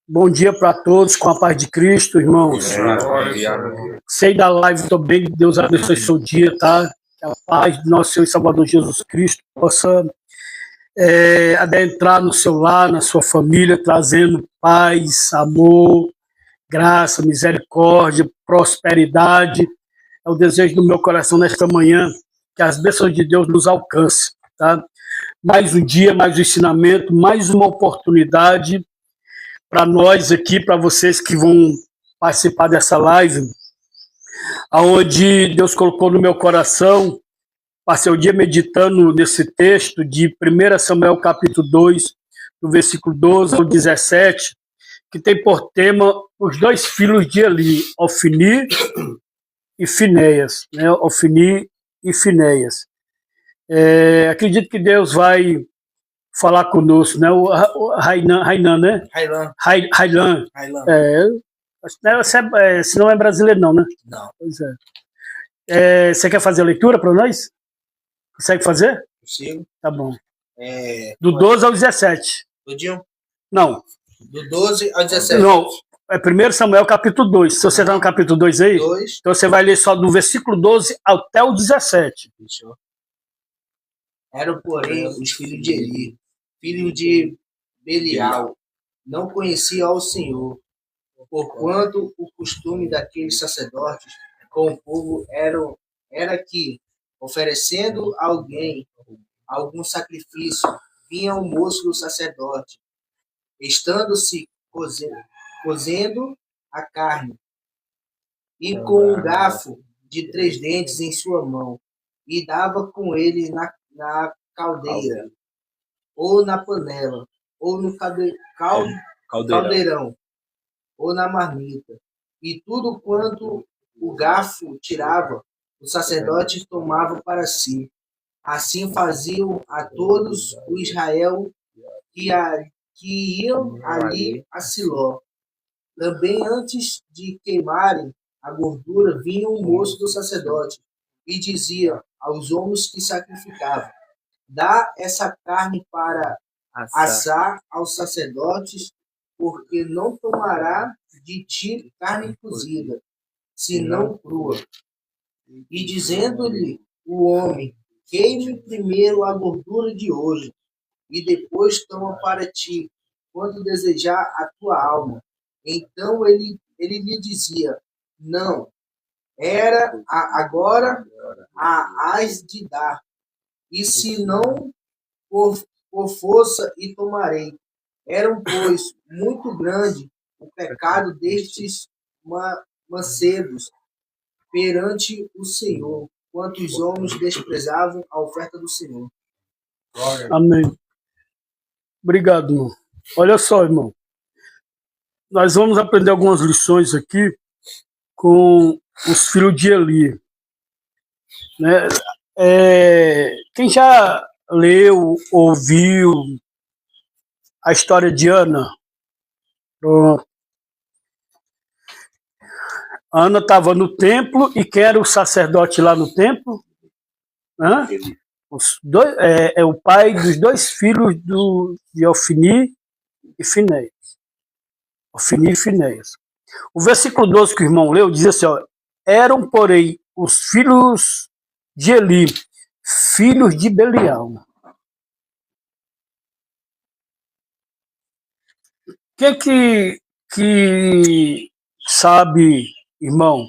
Bom dia para todos, com a paz de Cristo, irmãos. Sei da live, estou bem, Deus abençoe seu dia, tá? Que a paz do nosso Senhor e Salvador Jesus Cristo possa adentrar no seu lar, na sua família, trazendo paz, amor, graça, misericórdia, prosperidade. É o desejo do meu coração nesta manhã, que as bênçãos de Deus nos alcancem, tá? Mais um dia, mais um ensinamento, mais uma oportunidade para nós aqui, para vocês que vão participar dessa live, aonde Deus colocou no meu coração. Passei o dia meditando nesse texto de 1 Samuel capítulo 2, do versículo 12 ao 17, que tem por tema os dois filhos de Eli, Ofni e Finéias, né? Ofni e Finéias. Acredito que Deus vai falar conosco, né? O Rainan, né? Railan. Se não é brasileiro, não, né? Não. Pois é. Você quer fazer a leitura para nós? Consegue fazer? Consigo. Tá bom. Do 12 ao 17. Tudinho? Não. Do 12 ao 17. Não. É 1 Samuel capítulo 2. Se você está no capítulo 2 aí, 2. então você vai ler só do versículo 12 até o 17. Fechou. Eram, porém, os filhos de Eli, filho de Belial, não conheciam ao Senhor, porquanto o costume daqueles sacerdotes com o povo era que, oferecendo a alguém algum sacrifício, vinha o moço do sacerdote, estando-se cozendo a carne, e com um garfo de 3 dentes em sua mão, e dava com ele na caldeira, ou na panela, ou no caldeirão, ou na marmita. E tudo quanto o garfo tirava, o sacerdote tomava para si. Assim faziam a todos o Israel que iam ali a Siló. Também antes de queimarem a gordura, vinha o moço do sacerdote e dizia aos homens que sacrificavam: dá essa carne para assar aos sacerdotes, porque não tomará de ti carne cozida, senão crua. E dizendo-lhe o homem: queime primeiro a gordura de hoje, e depois toma para ti quanto desejar a tua alma. Então ele lhe dizia: não, agora hás de dar, e se não, por força e tomarei. Era, pois, muito grande o pecado destes mancebos perante o Senhor, quanto os homens desprezavam a oferta do Senhor. Amém. Obrigado, irmão. Olha só, irmão. Nós vamos aprender algumas lições aqui com os filhos de Eli. Né? Quem já leu, ouviu a história de Ana? Pronto. Ana estava no templo, e quem era o sacerdote lá no templo? O pai dos 2 filhos de Ofni e Finéias. Ofni e Finéias. O versículo 12 que o irmão leu diz assim: ó, eram, porém, os filhos de Eli, filhos de Belial. Quem que sabe, irmão,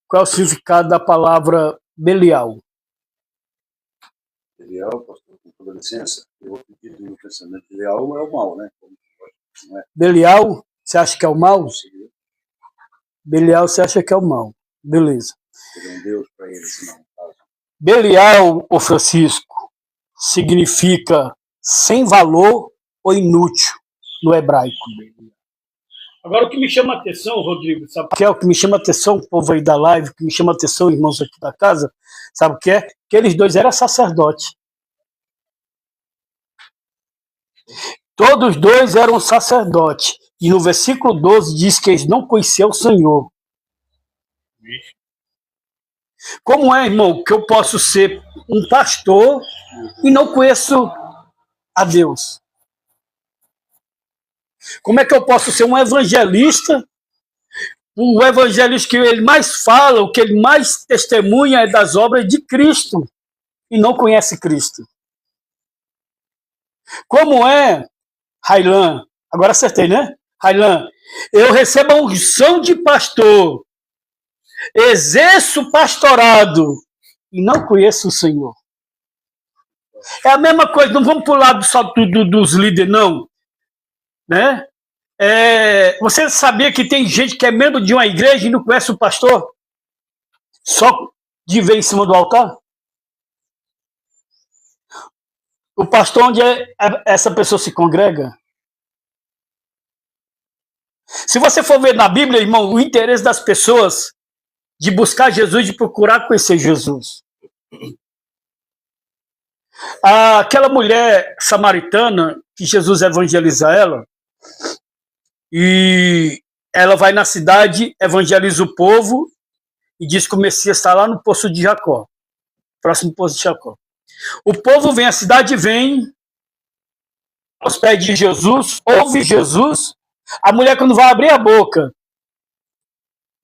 qual é o significado da palavra Belial? Belial, pastor, com toda licença, eu acredito no pensamento que Belial é o mal, né? Não é? Belial, você acha que é o mal? Sim. Belial, você acha que é o mal. Beleza. Seria um Deus para ele, senão. Belial, ô Francisco, significa sem valor ou inútil no hebraico. Agora, o que me chama a atenção, Rodrigo, sabe o que é? O que me chama a atenção, o povo aí da live, o que me chama a atenção, irmãos aqui da casa, sabe o que é? Que eles 2 eram sacerdotes. Todos 2 eram sacerdotes. E no versículo 12 diz que eles não conheciam o Senhor. Como é, irmão, que eu posso ser um pastor e não conheço a Deus? Como é que eu posso ser um evangelista? O evangelista que ele mais fala, o que ele mais testemunha é das obras de Cristo e não conhece Cristo. Como é, Railan? Agora acertei, né? Railan, eu recebo a unção de pastor, exerço pastorado e não conheço o Senhor. É a mesma coisa, não vamos pular só dos líderes, não. Né? Você sabia que tem gente que é membro de uma igreja e não conhece o pastor? Só de ver em cima do altar? O pastor, onde essa pessoa se congrega? Se você for ver na Bíblia, irmão, o interesse das pessoas de buscar Jesus, de procurar conhecer Jesus. Aquela mulher samaritana, que Jesus evangeliza ela, e ela vai na cidade, evangeliza o povo, e diz que o Messias está lá no Poço de Jacó, próximo Poço de Jacó. O povo vem, a cidade vem, aos pés de Jesus, ouve Jesus, a mulher quando vai abrir a boca,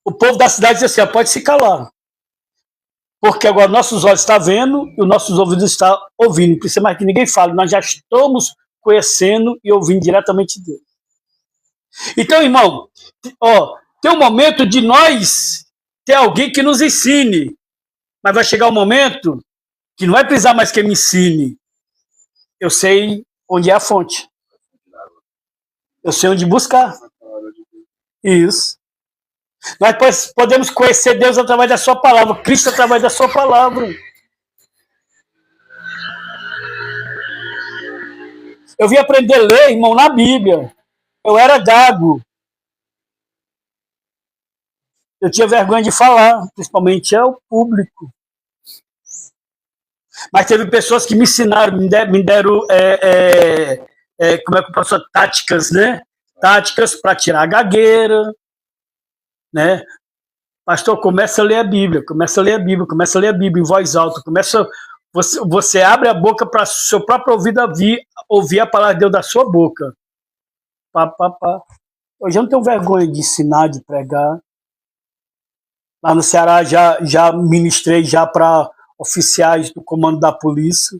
o povo da cidade diz assim, pode se calar. Porque agora nossos olhos estão vendo e os nossos ouvidos estão ouvindo. Não precisa mais que ninguém fale, nós já estamos conhecendo e ouvindo diretamente dele. Então, irmão, tem um momento de nós ter alguém que nos ensine. Mas vai chegar um momento que não vai precisar mais que me ensine. Eu sei onde é a fonte. Eu sei onde buscar. Isso. Nós podemos conhecer Deus através da sua palavra, Cristo através da sua palavra. Eu vim aprender a ler, irmão, na Bíblia. Eu era gago. Eu tinha vergonha de falar, principalmente ao público. Mas teve pessoas que me ensinaram, me deram como é que eu posso falar? Táticas, né? Táticas para tirar a gagueira, né? Pastor, começa a ler a Bíblia, começa a ler a Bíblia em voz alta, você abre a boca para seu próprio ouvido ouvir a palavra de Deus da sua boca. Hoje eu não tenho vergonha de ensinar, de pregar. Lá no Ceará já ministrei já para oficiais do comando da polícia.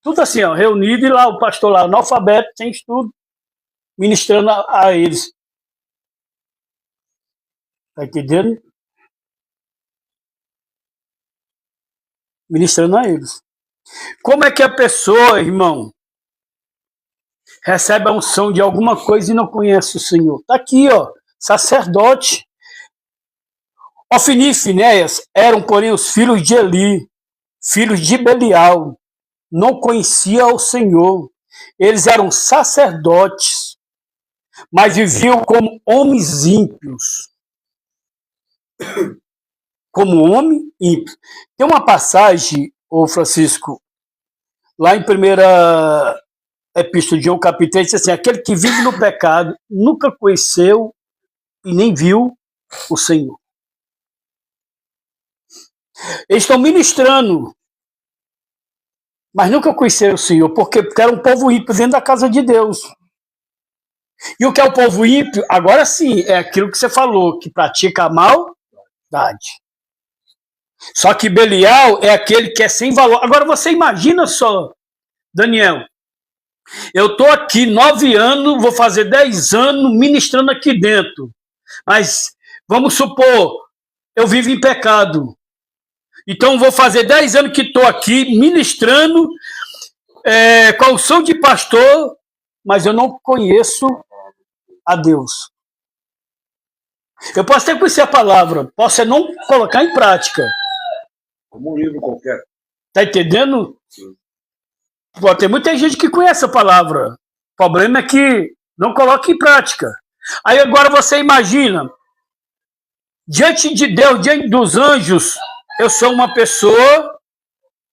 Tudo assim, reunido, e lá o pastor lá, analfabeto, sem estudo, ministrando a eles. Tá entendendo? Ministrando a eles. Como é que a pessoa, irmão, recebe a unção de alguma coisa e não conhece o Senhor? Tá aqui, sacerdote. Ofni e Finéias eram, porém, os filhos de Eli, filhos de Belial. Não conheciam o Senhor. Eles eram sacerdotes, mas viviam como homens ímpios. Como homem ímpio. Tem uma passagem, Francisco, lá em 1ª Epístola de João, capítulo 3, diz assim, aquele que vive no pecado nunca conheceu e nem viu o Senhor. Eles estão ministrando, mas nunca conheceram o Senhor, porque era um povo ímpio dentro da casa de Deus. E o que é o povo ímpio? Agora sim, é aquilo que você falou, que pratica a maldade. Só que Belial é aquele que é sem valor. Agora você imagina só, Daniel, eu estou aqui 9 anos, vou fazer 10 anos ministrando aqui dentro. Mas vamos supor, eu vivo em pecado. Então vou fazer 10 anos que estou aqui ministrando com a unção de pastor, mas eu não conheço a Deus. Eu posso até conhecer a palavra, posso não colocar em prática. Como um livro qualquer. Tá entendendo? Tem muita gente que conhece a palavra. O problema é que não coloca em prática. Aí agora você imagina, diante de Deus, diante dos anjos, eu sou uma pessoa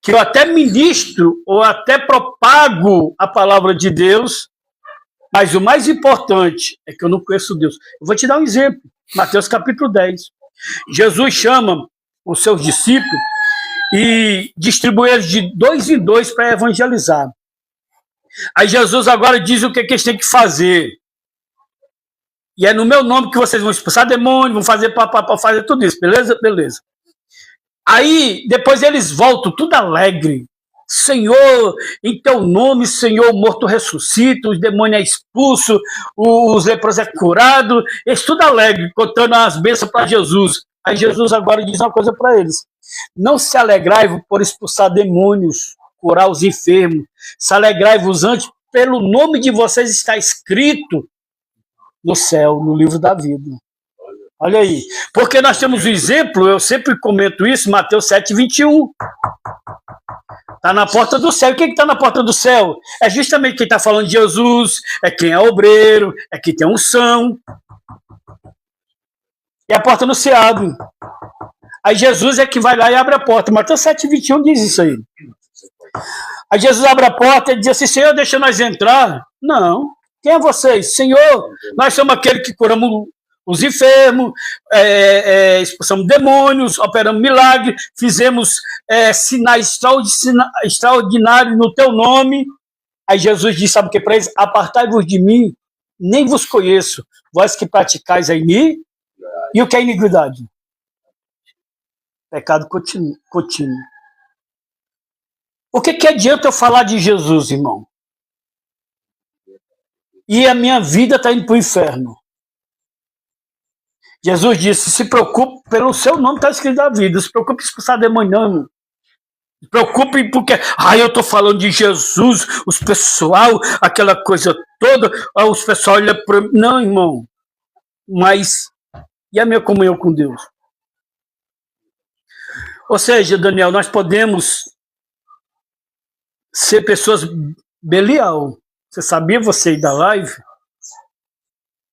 que eu até ministro ou até propago a palavra de Deus, mas o mais importante é que eu não conheço Deus. Eu vou te dar um exemplo. Mateus capítulo 10. Jesus chama os seus discípulos e distribui eles de 2 em 2 para evangelizar. Aí Jesus agora diz o que eles têm que fazer. E é no meu nome que vocês vão expulsar demônio, vão fazer fazer tudo isso, beleza? Beleza. Aí, depois eles voltam tudo alegre. Senhor, em teu nome, Senhor, o morto ressuscita, os demônios é expulso, os leprosos é curado, eles tudo alegre, contando as bênçãos para Jesus. Aí Jesus agora diz uma coisa para eles: não se alegrai-vos por expulsar demônios, curar os enfermos, se alegrai-vos antes, pelo nome de vocês está escrito no céu, no livro da vida. Olha aí, porque nós temos o exemplo, eu sempre comento isso, Mateus 7:21. Está na porta do céu. E quem está na porta do céu? É justamente quem está falando de Jesus, é quem é obreiro, é quem tem unção. E a porta não se abre. Aí Jesus é que vai lá e abre a porta. Mateus 7:21 diz isso aí. Aí Jesus abre a porta e diz assim: Senhor, deixa nós entrar. Não. Quem é vocês? Senhor, nós somos aquele que curamos os enfermos, expulsamos demônios, operamos milagres, fizemos sinais extraordinários no teu nome. Aí Jesus disse, sabe o que para eles? Apartai-vos de mim, nem vos conheço, vós que praticais a iniquidade. E o que é iniquidade? Pecado contínuo. O que adianta eu falar de Jesus, irmão? E a minha vida está indo para o inferno. Jesus disse, se preocupe pelo seu nome, está escrito na vida. Se preocupe em expulsar demônio, não. Se preocupe porque, eu estou falando de Jesus, os pessoal, aquela coisa toda, os pessoal olham para mim. Não, irmão. Mas, e a minha comunhão com Deus? Ou seja, Daniel, nós podemos ser pessoas Belial. Você sabia, você aí da live?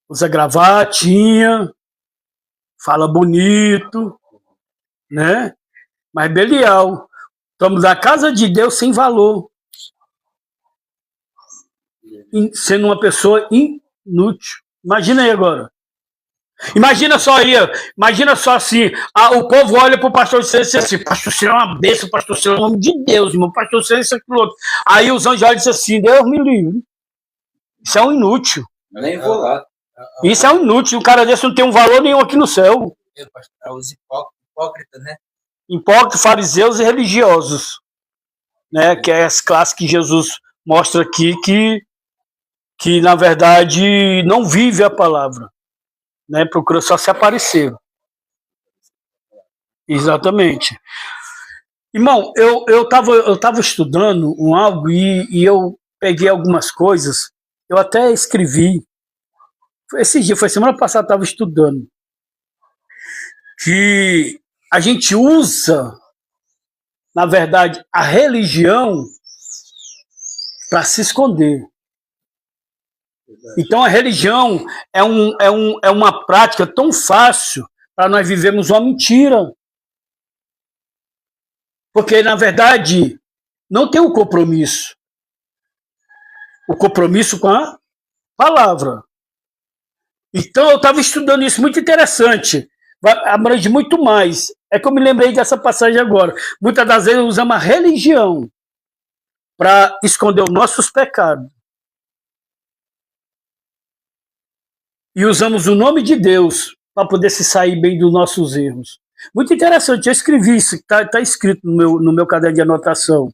Usa gravatinha, fala bonito, né? Mas Belial. Estamos na casa de Deus sem valor. Sendo uma pessoa inútil. Imagina aí agora. Imagina só assim, o povo olha para o pastor Ciro e diz assim, pastor Ciro é uma bênção, pastor Ciro é o nome de Deus, irmão, pastor Ciro é isso, aquilo outro. Aí os anjos olham e dizem assim, Deus me livre. Isso é um inútil. Nem vou lá. Isso é um inútil, o cara desse não tem um valor nenhum aqui no céu. Os hipócritas, né? Hipócritas, fariseus e religiosos. Né? Que é as classes que Jesus mostra aqui que na verdade não vive a palavra. Né? Procura só se aparecer. Exatamente. Irmão, eu tava estudando algo e eu peguei algumas coisas, eu até escrevi. Esse dia, foi semana passada, eu estava estudando. Que a gente usa, na verdade, a religião para se esconder. Então a religião é uma prática tão fácil para nós vivermos uma mentira. Porque, na verdade, não tem um compromisso. O compromisso com a palavra. Então eu estava estudando isso, muito interessante. Abrange muito mais. É que eu me lembrei dessa passagem agora. Muitas das vezes usamos a religião para esconder os nossos pecados. E usamos o nome de Deus para poder se sair bem dos nossos erros. Muito interessante, eu escrevi isso, está escrito no meu caderno de anotação.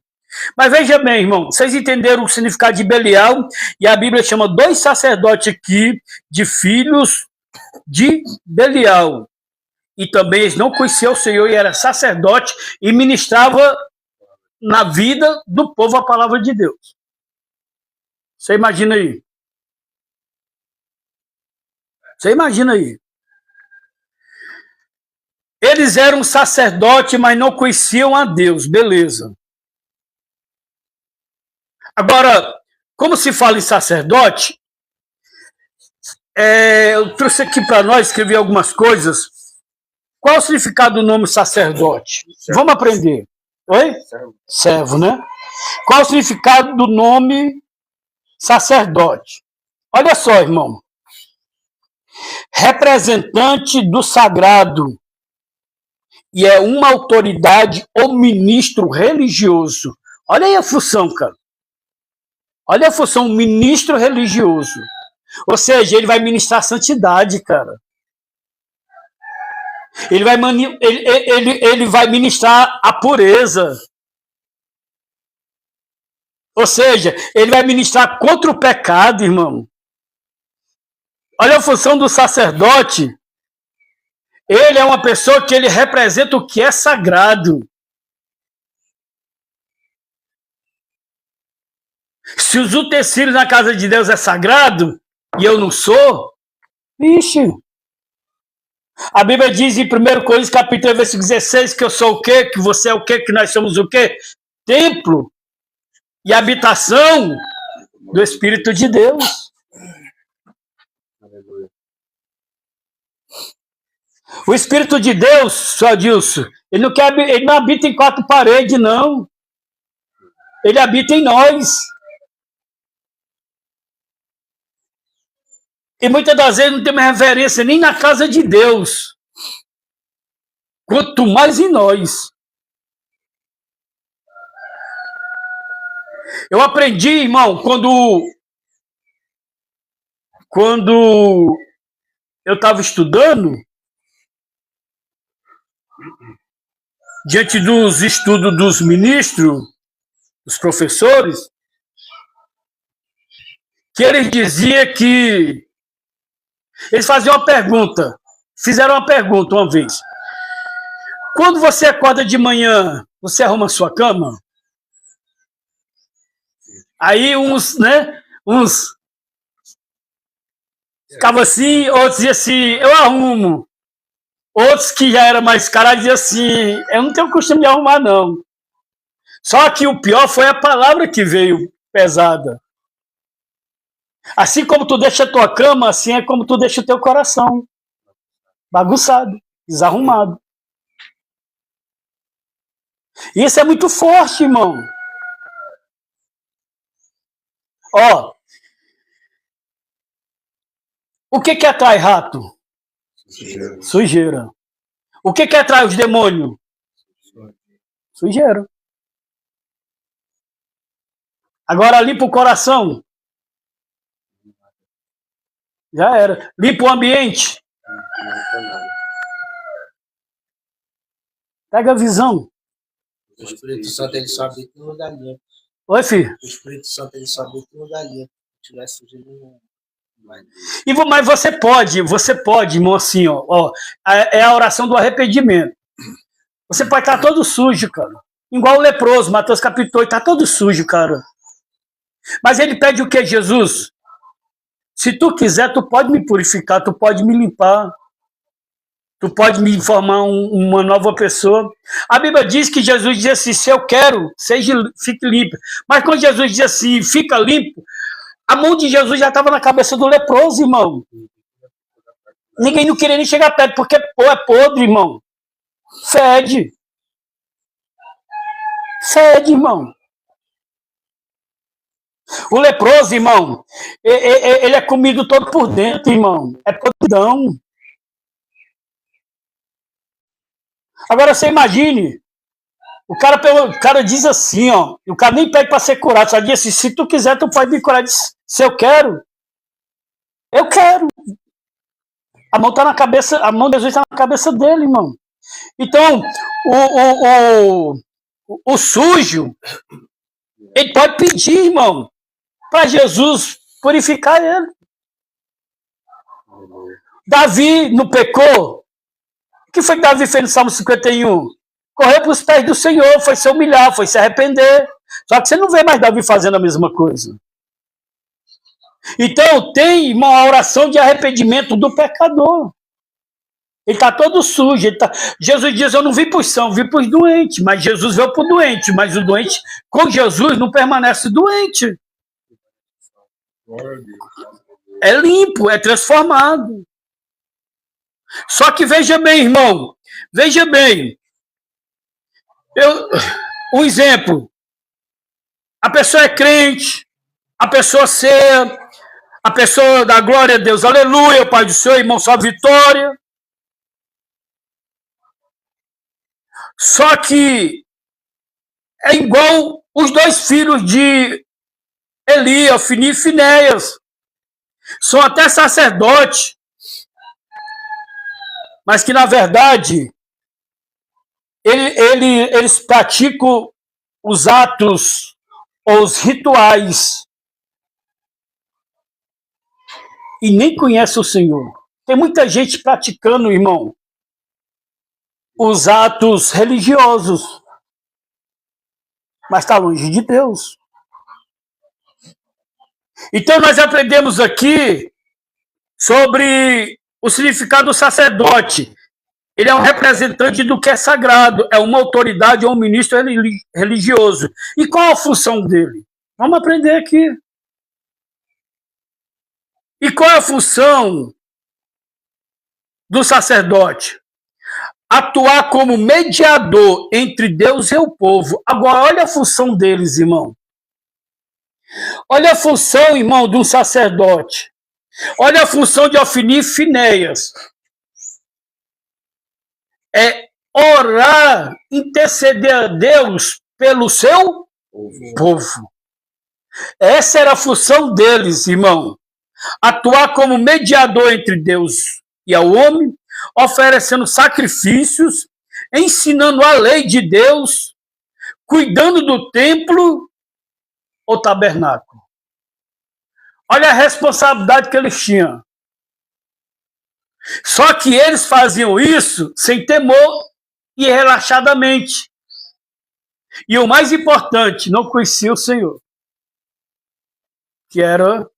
Mas veja bem, irmão, vocês entenderam o significado de Belial, e a Bíblia chama 2 sacerdotes aqui de filhos de Belial. E também eles não conheciam o Senhor e era sacerdote e ministrava na vida do povo a palavra de Deus. Você imagina aí? Você imagina aí? Eles eram sacerdotes, mas não conheciam a Deus. Beleza. Agora, como se fala em sacerdote, eu trouxe aqui para nós, escrevi algumas coisas. Qual é o significado do nome sacerdote? Vamos aprender. Oi? Servo, né? Qual é o significado do nome sacerdote? Olha só, irmão. Representante do sagrado. E é uma autoridade ou ministro religioso. Olha aí a função, cara. Olha a função, ministro religioso. Ou seja, ele vai ministrar santidade, cara. Ele vai ministrar a pureza. Ou seja, ele vai ministrar contra o pecado, irmão. Olha a função do sacerdote. Ele é uma pessoa que ele representa o que é sagrado. Se os utensílios na casa de Deus é sagrado e eu não sou, vixe. A Bíblia diz em 1 Coríntios capítulo 3, versículo 16 que eu sou o quê? Que você é o quê? Que nós somos o quê? Templo e habitação do Espírito de Deus. O Espírito de Deus, só Dilson, ele não habita em quatro paredes, não. Ele habita em nós. E muitas das vezes não temos reverência nem na casa de Deus. Quanto mais em nós. Eu aprendi, irmão, quando eu estava estudando, diante dos estudos dos ministros, dos professores, que eles diziam que eles faziam uma pergunta, fizeram uma pergunta uma vez. Quando você acorda de manhã, você arruma a sua cama? Aí uns ficavam assim, outros diziam assim, eu arrumo. Outros que já eram mais caros diziam assim, eu não tenho costume de arrumar, não. Só que o pior foi a palavra que veio pesada. Assim como tu deixa a tua cama, assim é como tu deixa o teu coração. Bagunçado, desarrumado. E isso é muito forte, irmão. Ó, o que atrai rato? Sujeira. O que atrai os demônios? Sujeira. Agora limpa o coração. Já era. Limpa o ambiente. Pega a visão. O Espírito Santo, ele só habita no lugar limpo. Oi, filho. O Espírito Santo, ele só habita no lugar limpo. Se tiver sujeira, não vai. Mas você pode, irmão, assim, ó, é a oração do arrependimento. Você pode estar todo sujo, cara. Igual o leproso, Mateus capítulo 8, está todo sujo, cara. Mas ele pede o que, Jesus? Se tu quiser, tu pode me purificar, tu pode me limpar. Tu pode me formar uma nova pessoa. A Bíblia diz que Jesus diz assim, se eu quero, fique limpo. Mas quando Jesus diz assim, fica limpo, a mão de Jesus já estava na cabeça do leproso, irmão. Ninguém não queria nem chegar perto, porque é podre, irmão. Fede. Fede, irmão. O leproso, irmão, ele é comido todo por dentro, irmão. É podridão. Agora você imagine, o cara diz assim, ó, o cara nem pede para ser curado, só diz assim, se tu quiser, tu pode me curar. Se eu quero. A mão tá na cabeça, a mão de Jesus está na cabeça dele, irmão. Então, o sujo, ele pode pedir, irmão, para Jesus purificar ele. Davi não pecou. O que foi que Davi fez no Salmo 51? Correu para os pés do Senhor, foi se humilhar, foi se arrepender. Só que você não vê mais Davi fazendo a mesma coisa. Então, tem uma oração de arrependimento do pecador. Ele está todo sujo. Jesus diz, eu não vim para os sãos, vim para os doentes. Mas Jesus veio para o doente. Mas o doente, com Jesus, não permanece doente. É limpo, é transformado. Só que veja bem, irmão. Veja bem. Um exemplo. A pessoa é crente. A pessoa ceia. A pessoa dá glória a Deus. Aleluia, Pai do Senhor, irmão, só vitória. Só que é igual os dois filhos de Eli, Ofni e Finéias. são até sacerdotes, mas que, na verdade, eles praticam os atos ou os rituais e nem conhecem o Senhor. Tem muita gente praticando, irmão, os atos religiosos, mas está longe de Deus. Então nós aprendemos aqui sobre o significado do sacerdote. Ele é um representante do que é sagrado, é uma autoridade ou um ministro religioso. E qual a função dele? Vamos aprender aqui. E qual é a função do sacerdote? Atuar como mediador entre Deus e o povo. Agora, olha a função deles, irmão. Olha a função, irmão, de um sacerdote. Olha a função de Ofni e Finéias. É orar, interceder a Deus pelo seu povo. Essa era a função deles, irmão. Atuar como mediador entre Deus e o homem, oferecendo sacrifícios, ensinando a lei de Deus, cuidando do templo ou tabernáculo. Olha a responsabilidade que eles tinham. Só que eles faziam isso sem temor e relaxadamente. E o mais importante, não conheciam o Senhor. Que era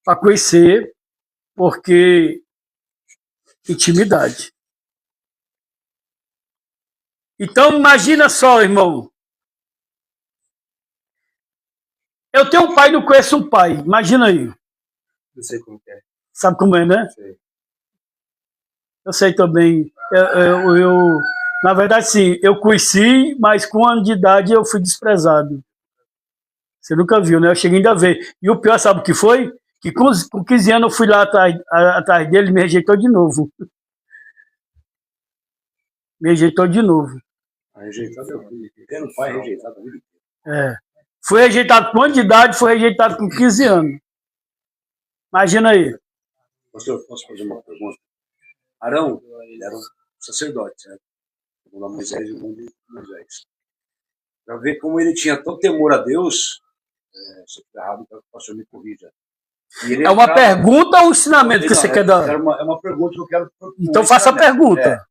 para conhecer, porque intimidade. Então, imagina só, irmão. Eu tenho um pai e não conheço um pai. Imagina aí. Não sei como é. Sabe como é, né? Sei. Eu sei também. Na verdade, sim, eu conheci, mas com 1 ano de idade eu fui desprezado. Você nunca viu, né? Eu cheguei ainda a ver. E o pior, sabe o que foi? Que com 15 anos eu fui lá atrás dele e me rejeitou de novo. Me rejeitou de novo. Rejeitado é o filho. Tendo pai rejeitado a vida. É. Fui rejeitado com 1 ano de idade, fui rejeitado com 15 anos. Imagina aí. Pastor, posso fazer uma pergunta? Arão, ele era um sacerdote, né? Segundo Moisés e o nome de Moisés. Para ver como ele tinha tanto temor a Deus, se eu estiver errado, o pastor me corrija. É uma pergunta ou um ensinamento que você quer dar? É uma pergunta que eu quero. Então faça a pergunta.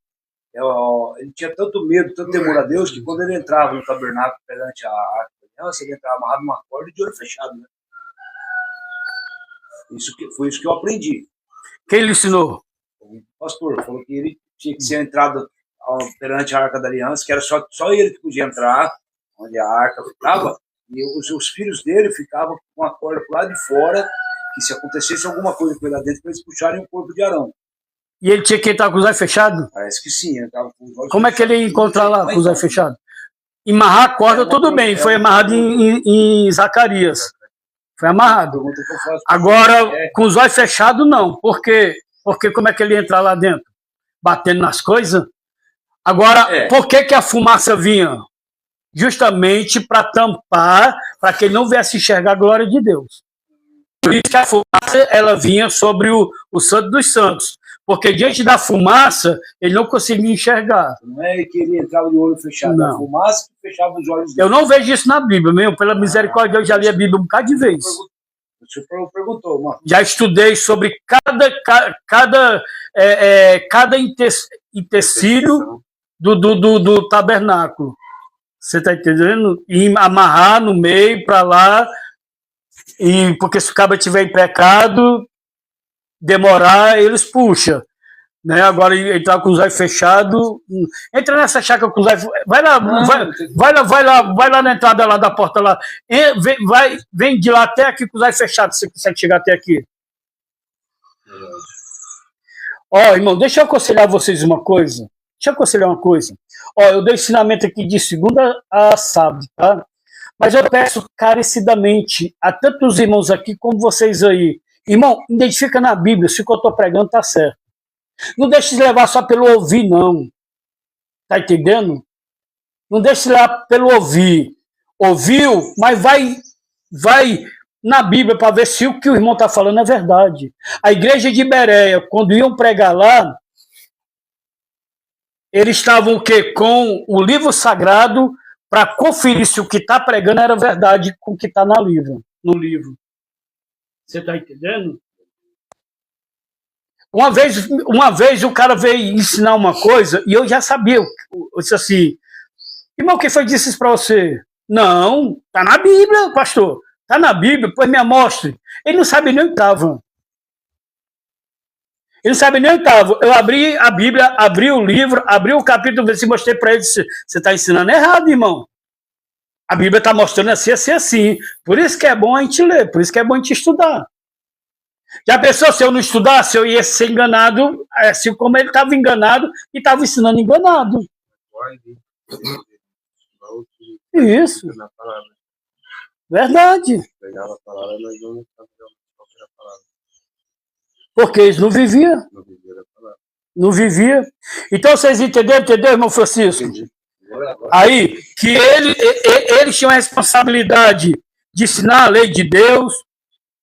Ele tinha tanto medo, tanto temor a Deus, que quando ele entrava no tabernáculo perante a arca da aliança, ele entrava amarrado numa corda e de olho fechado, né? Foi isso que eu aprendi. Quem lhe ensinou? O pastor falou que ele tinha que ser entrado perante a arca da aliança, que era só ele que podia entrar, onde a arca ficava, e os filhos dele ficavam com a corda pro lado de fora, que se acontecesse alguma coisa com ele lá dentro, eles puxarem o corpo de Arão. E ele tinha que entrar com os olhos fechados? Parece que sim, ele estava com os olhos Como fechados. É que ele ia encontrar lá com os olhos fechados? Amarrar a corda, tudo bem, foi amarrado em Zacarias. Foi amarrado. Agora, com os olhos fechados, não. Por quê? Porque como é que ele ia entrar lá dentro? Batendo nas coisas? Agora, por que a fumaça vinha? Justamente para tampar, para que ele não viesse enxergar a glória de Deus. Por isso que a fumaça ela vinha sobre o Santo dos Santos. Porque diante da fumaça, ele não conseguia enxergar. Não é que ele entrava de olho fechado, não. A fumaça que fechava os olhos dele. Eu não vejo isso na Bíblia, mesmo. Pela misericórdia, eu já li a Bíblia um bocado de vez. O senhor perguntou, mano. Já estudei sobre cada intestino do tabernáculo. Você está entendendo? E amarrar no meio para lá, e porque se o cabra estiver em pecado, demorar, eles puxam. Né? Agora entrar com os olhos fechados. Entra nessa chácara com os olhos. Vai lá, vai lá na entrada lá da porta lá. Vem de lá até aqui com os olhos fechados. Você consegue chegar até aqui. Ó, irmão, deixa eu aconselhar vocês uma coisa. Ó, eu dei ensinamento aqui de segunda a sábado, tá? Mas eu peço carecidamente a tantos irmãos aqui como vocês aí. Irmão, identifica na Bíblia se o que eu estou pregando está certo. Não deixe de levar só pelo ouvir, não. Tá entendendo? Não deixe de levar pelo ouvir. Ouviu, mas vai na Bíblia para ver se o que o irmão está falando é verdade. A igreja de Bereia, quando iam pregar lá, eles estavam o quê? Com o livro sagrado para conferir se o que está pregando era verdade com o que está no livro. Você está entendendo? Uma vez o cara veio ensinar uma coisa e eu já sabia. Eu disse assim, irmão, quem foi que disse isso para você? Não, está na Bíblia, pastor. Está na Bíblia, pois me mostre. Ele não sabe nem onde estava. Ele não sabe nem onde estava. Eu abri a Bíblia, abri o livro, abri o capítulo, e mostrei para ele, disse, você está ensinando errado, irmão. A Bíblia está mostrando assim, assim, assim. Por isso que é bom a gente ler, por isso que é bom a gente estudar. Já pensou se eu não estudasse, eu ia ser enganado, assim como ele estava enganado e estava ensinando enganado. Isso. Verdade. Porque eles não viviam. Não vivia. Então vocês entenderam, irmão Francisco? Aí, que eles tinham a responsabilidade de ensinar a lei de Deus,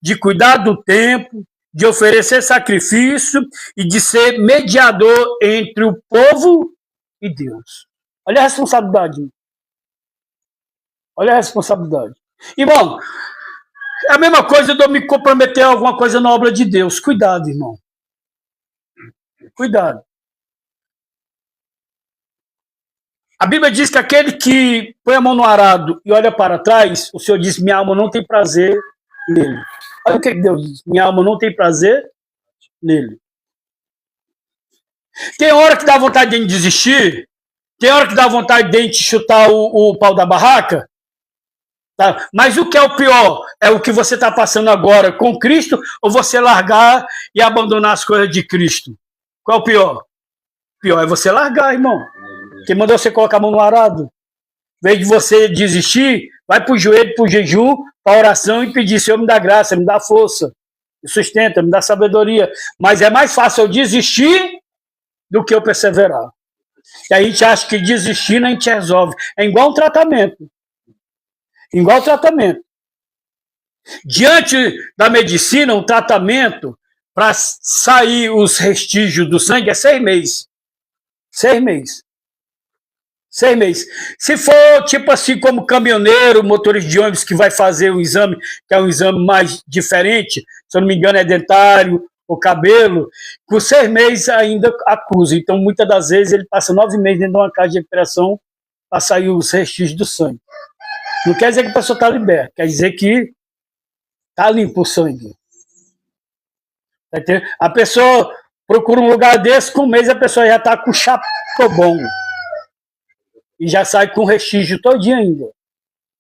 de cuidar do tempo, de oferecer sacrifício e de ser mediador entre o povo e Deus. Olha a responsabilidade. Olha a responsabilidade. Irmão, é a mesma coisa de eu me comprometer a alguma coisa na obra de Deus. Cuidado, irmão. Cuidado. A Bíblia diz que aquele que põe a mão no arado e olha para trás, o Senhor diz, minha alma não tem prazer nele. Olha o que Deus diz, minha alma não tem prazer nele. Tem hora que dá vontade de a gente desistir, tem hora que dá vontade de a gente chutar o pau da barraca, tá? Mas o que é o pior? É o que você está passando agora com Cristo ou você largar e abandonar as coisas de Cristo? Qual é o pior? O pior é você largar, irmão. Quem mandou você colocar a mão no arado? Em vez de você desistir, vai para o joelho, para o jejum, para a oração e pedir, Senhor, me dá graça, me dá força, me sustenta, me dá sabedoria. Mas é mais fácil eu desistir do que eu perseverar. E aí a gente acha que desistindo a gente resolve. É igual um tratamento. Igual tratamento. Diante da medicina, um tratamento para sair os restígios do sangue é 6 meses. 6 meses. 6 meses. Se for tipo assim, como caminhoneiro, motorista de ônibus que vai fazer um exame, que é um exame mais diferente, se eu não me engano é dentário ou cabelo, com 6 meses ainda acusa. Então, muitas das vezes, ele passa 9 meses dentro de uma casa de recuperação para sair os restígios do sangue. Não quer dizer que a pessoa está liberta, quer dizer que está limpo o sangue. A pessoa procura um lugar desse, com 1 mês a pessoa já está com chapobom. E já sai com restígio todinho ainda.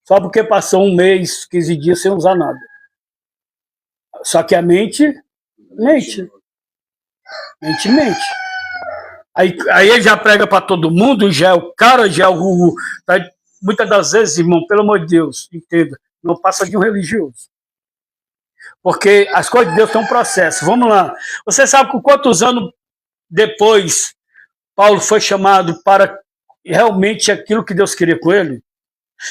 Só porque passou 1 mês, 15 dias sem usar nada. Só que a mente. Mente. Aí ele já prega para todo mundo, já é o cara, já é o. Muitas das vezes, irmão, pelo amor de Deus, entenda, não passa de um religioso. Porque as coisas de Deus têm um processo. Vamos lá. Você sabe com quantos anos depois Paulo foi chamado para realmente aquilo que Deus queria com ele?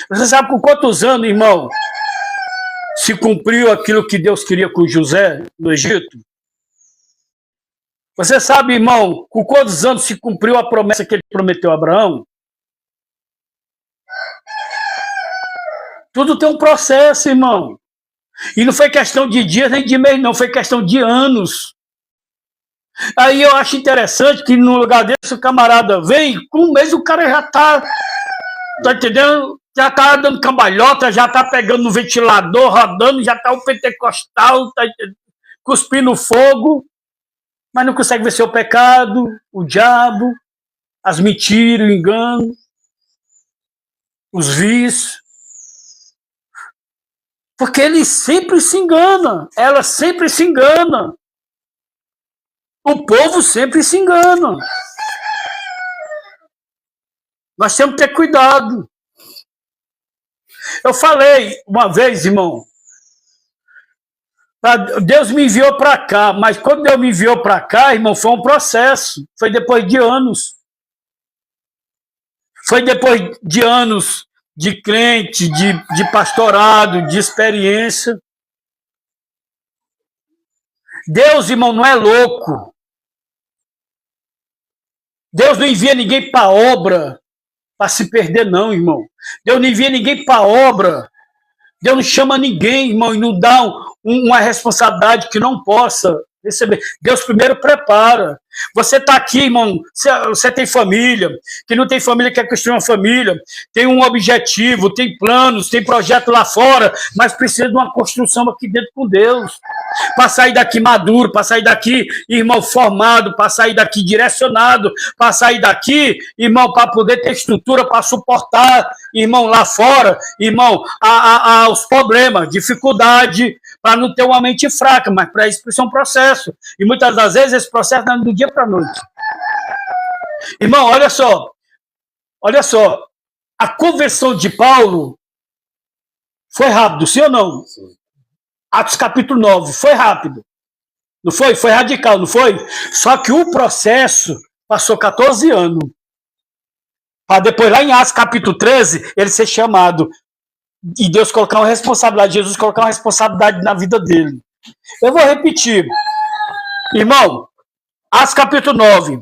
Você sabe com quantos anos, irmão, se cumpriu aquilo que Deus queria com José no Egito? Você sabe, irmão, com quantos anos se cumpriu a promessa que ele prometeu a Abraão? Tudo tem um processo, irmão. E não foi questão de dias nem de mês, não, foi questão de anos. Aí eu acho interessante que no lugar desse o camarada vem, com 1 mês o cara já tá entendendo? Já tá dando cambalhota, já tá pegando no ventilador, rodando, já tá o pentecostal, tá cuspindo fogo, mas não consegue vencer o pecado, o diabo, as mentiras, o engano, os vícios. Porque ele sempre se engana, ela sempre se engana. O povo sempre se engana. Nós temos que ter cuidado. Eu falei uma vez, irmão, Deus me enviou para cá, mas quando Deus me enviou para cá, irmão, foi um processo. Foi depois de anos. Foi depois de anos de crente, de pastorado, de experiência. Deus, irmão, não é louco. Deus não envia ninguém para a obra para se perder, não, irmão. Deus não envia ninguém para a obra. Deus não chama ninguém, irmão, e não dá uma responsabilidade que não possa receber. Deus primeiro prepara. Você está aqui, irmão, você tem família. Quem não tem família quer construir uma família. Tem um objetivo, tem planos, tem projeto lá fora, mas precisa de uma construção aqui dentro com Deus. Para sair daqui maduro, para sair daqui, irmão, formado, para sair daqui direcionado, para sair daqui, irmão, para poder ter estrutura para suportar, irmão, lá fora, irmão, os problemas, dificuldade, para não ter uma mente fraca, mas para isso precisa um processo. E muitas das vezes esse processo não é do dia para a noite. Irmão, olha só, a conversão de Paulo foi rápido, sim ou não? Sim. Atos capítulo 9, foi rápido. Não foi? Foi radical, não foi? Só que o processo passou 14 anos. Para depois, lá em Atos capítulo 13, ele ser chamado. E Deus colocar uma responsabilidade, Jesus colocar uma responsabilidade na vida dele. Eu vou repetir. Irmão, Atos capítulo 9,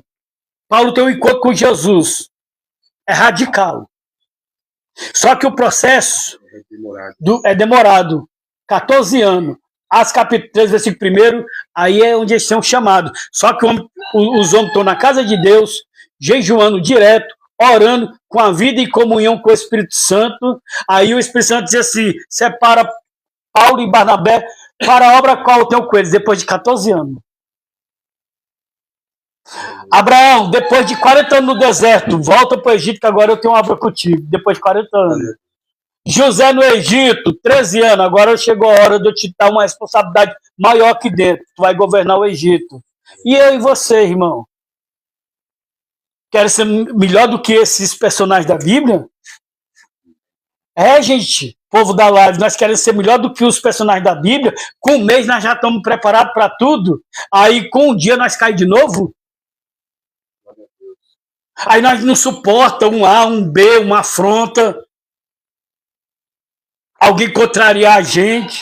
Paulo tem um encontro com Jesus. É radical. Só que o processo é demorado. 14 anos. Atos capítulo 3, versículo 1, aí é onde eles são chamados. Só que os homens estão na casa de Deus, jejuando direto, orando, com a vida em comunhão com o Espírito Santo. Aí o Espírito Santo diz assim, separa Paulo e Barnabé para a obra qual eu tenho com eles, depois de 14 anos. Abraão, depois de 40 anos no deserto, volta para o Egito, que agora eu tenho uma obra contigo, depois de 40 anos. José no Egito, 13 anos, agora chegou a hora de eu te dar uma responsabilidade maior aqui dentro, tu vai governar o Egito. E eu e você, irmão? Querem ser melhor do que esses personagens da Bíblia? É, gente, povo da live, nós queremos ser melhor do que os personagens da Bíblia. Com um mês nós já estamos preparados para tudo. Aí com um dia nós caímos de novo. Aí nós não suportamos um A, um B, uma afronta. Alguém contrariar a gente.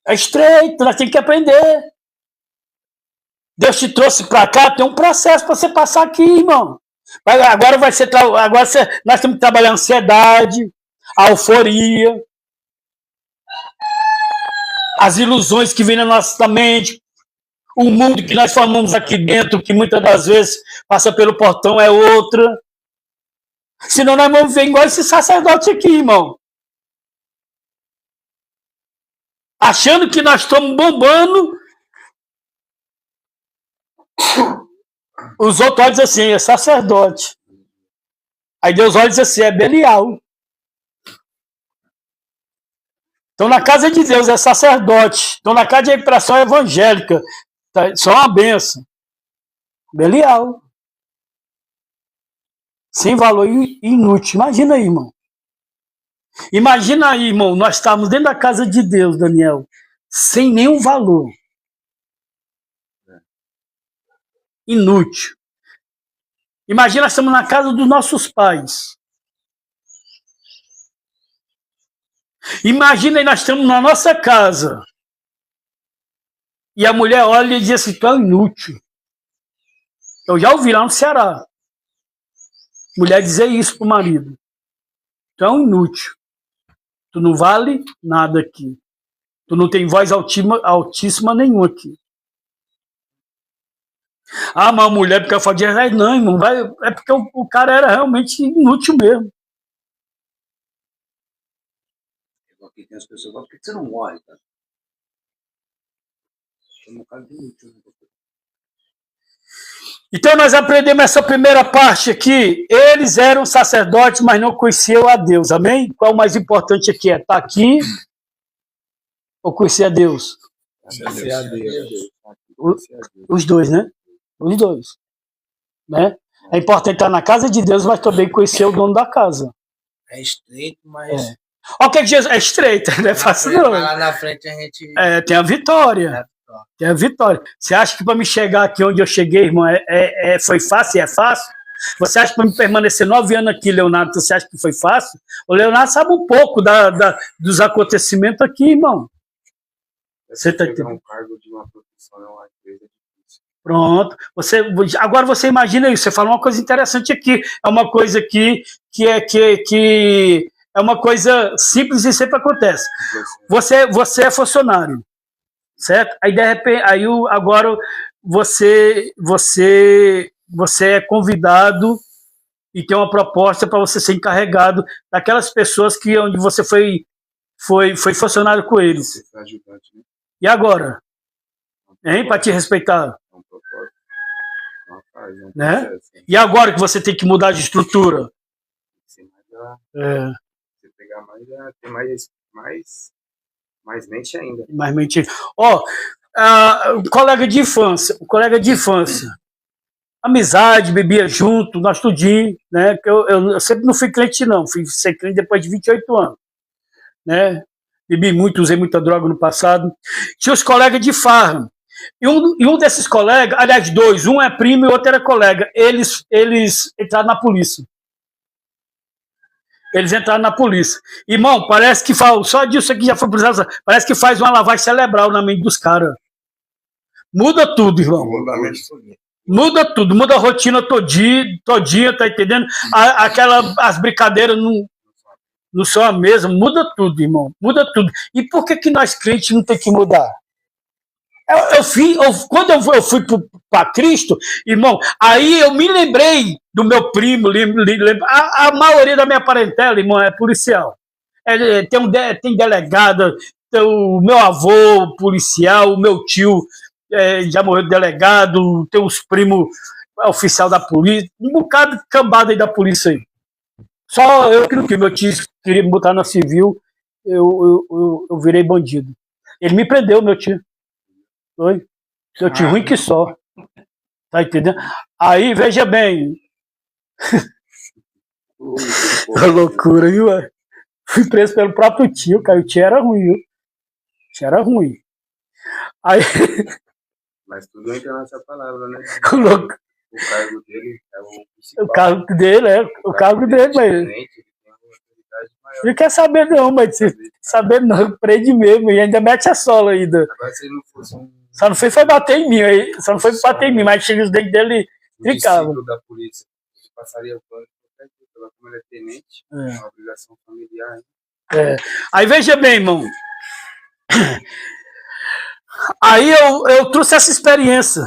É estreito, nós temos que aprender. Deus te trouxe para cá, tem um processo para você passar aqui, irmão. Agora vai ser, nós temos que trabalhar a ansiedade, a euforia, as ilusões que vêm na nossa mente, o mundo que nós formamos aqui dentro, que muitas das vezes passa pelo portão, é outra. Senão nós vamos ver igual esse sacerdote aqui, irmão. Achando que nós estamos bombando. Os outros olham e dizem assim, é sacerdote. Aí Deus olha e diz assim, é Belial. Então na casa de Deus é sacerdote. Então na casa de recuperação é evangélica. Só uma benção. Belial. Sem valor inútil. Imagina aí, irmão. Imagina aí, irmão, nós estamos dentro da casa de Deus, Daniel, sem nenhum valor. Inútil. Imagina, nós estamos na casa dos nossos pais. Imagina, nós estamos na nossa casa. E a mulher olha e diz assim, tu é inútil. Eu já ouvi lá no Ceará. Mulher dizer isso pro marido. Tu é um inútil. Tu não vale nada aqui. Tu não tem voz altíssima nenhuma aqui. Ah, mas a mulher, porque eu falo de não, irmão, é porque o cara era realmente inútil mesmo. Aqui tem as pessoas, por que você não morre, cara? Um cara inútil. Então nós aprendemos essa primeira parte aqui. Eles eram sacerdotes, mas não conheciam a Deus. Amém? Qual é o mais importante aqui? É estar aqui ou conhecer a Deus? Conhecer a Deus. Os dois, né? Os dois. Né? É importante estar na casa de Deus, mas também conhecer o dono da casa. É estreito, mas... É. Olha o que Jesus... É estreito, não é fácil não. Lá na frente a gente... Tem a vitória. Tem a vitória. Você acha que para me chegar aqui onde eu cheguei, irmão, foi fácil e é fácil? Você acha que para me permanecer 9 anos aqui, Leonardo, você acha que foi fácil? O Leonardo sabe um pouco dos acontecimentos aqui, irmão. Você tá pegar um cargo de uma profissão é uma coisa difícil. Pronto. Agora você imagina isso, você fala uma coisa interessante aqui. É uma coisa que é uma coisa simples e sempre acontece. Você é funcionário, certo? Aí de repente, agora você é convidado e tem uma proposta para você ser encarregado daquelas pessoas onde você foi funcionário com eles. Você foi ajudante, né? E agora? Hein? Para te respeitar. Não propósito. Não faz, não Né? processo. E agora que você tem que mudar de estrutura? Você pegar mais, tem mais mente ainda. Mais mentira. Colega de infância. Amizade, bebia junto, nós tudinho, né? Eu sempre não fui crente, não. Fui ser crente depois de 28 anos. Né? Bebi muito, usei muita droga no passado. Tinha os colegas de farra. E um desses colegas, aliás, dois, um é primo e o outro era colega. Eles entraram na polícia. Irmão, parece que só disso aqui já foi precisado. Parece que faz uma lavagem cerebral na mente dos caras. Muda tudo, irmão. Muda tudo, muda a rotina todinha, tá entendendo? As brincadeiras não são a mesma, muda tudo, irmão. Muda tudo. E por que nós crentes não tem que mudar? Quando eu fui para Cristo, irmão, aí eu me lembrei do meu primo, a maioria da minha parentela, irmão, é policial. Tem delegada, o meu avô policial, o meu tio já morreu de delegado, tem uns primos oficial da polícia, um bocado de cambada aí da polícia aí. Só eu que meu tio queria me botar na civil, eu virei bandido. Ele me prendeu, meu tio. Foi. Seu tio ruim que só. Tá entendendo? Aí, veja bem. Loucura, viu? Fui preso pelo próprio tio, cara. O tio era ruim, viu? O tio era ruim. Aí. Mas tudo entra nessa palavra, né? O cargo dele é o principal. O cargo dele, mas. Não quer saber não, mas saber não, prende mesmo, e ainda mete a sola ainda. Agora se ele não fosse Só não foi bater em mim, mas chega os dentes dele tricavam. O da polícia, ele passaria o plano como ele é tenente, uma obrigação familiar. Aí veja bem, irmão. Aí eu trouxe essa experiência.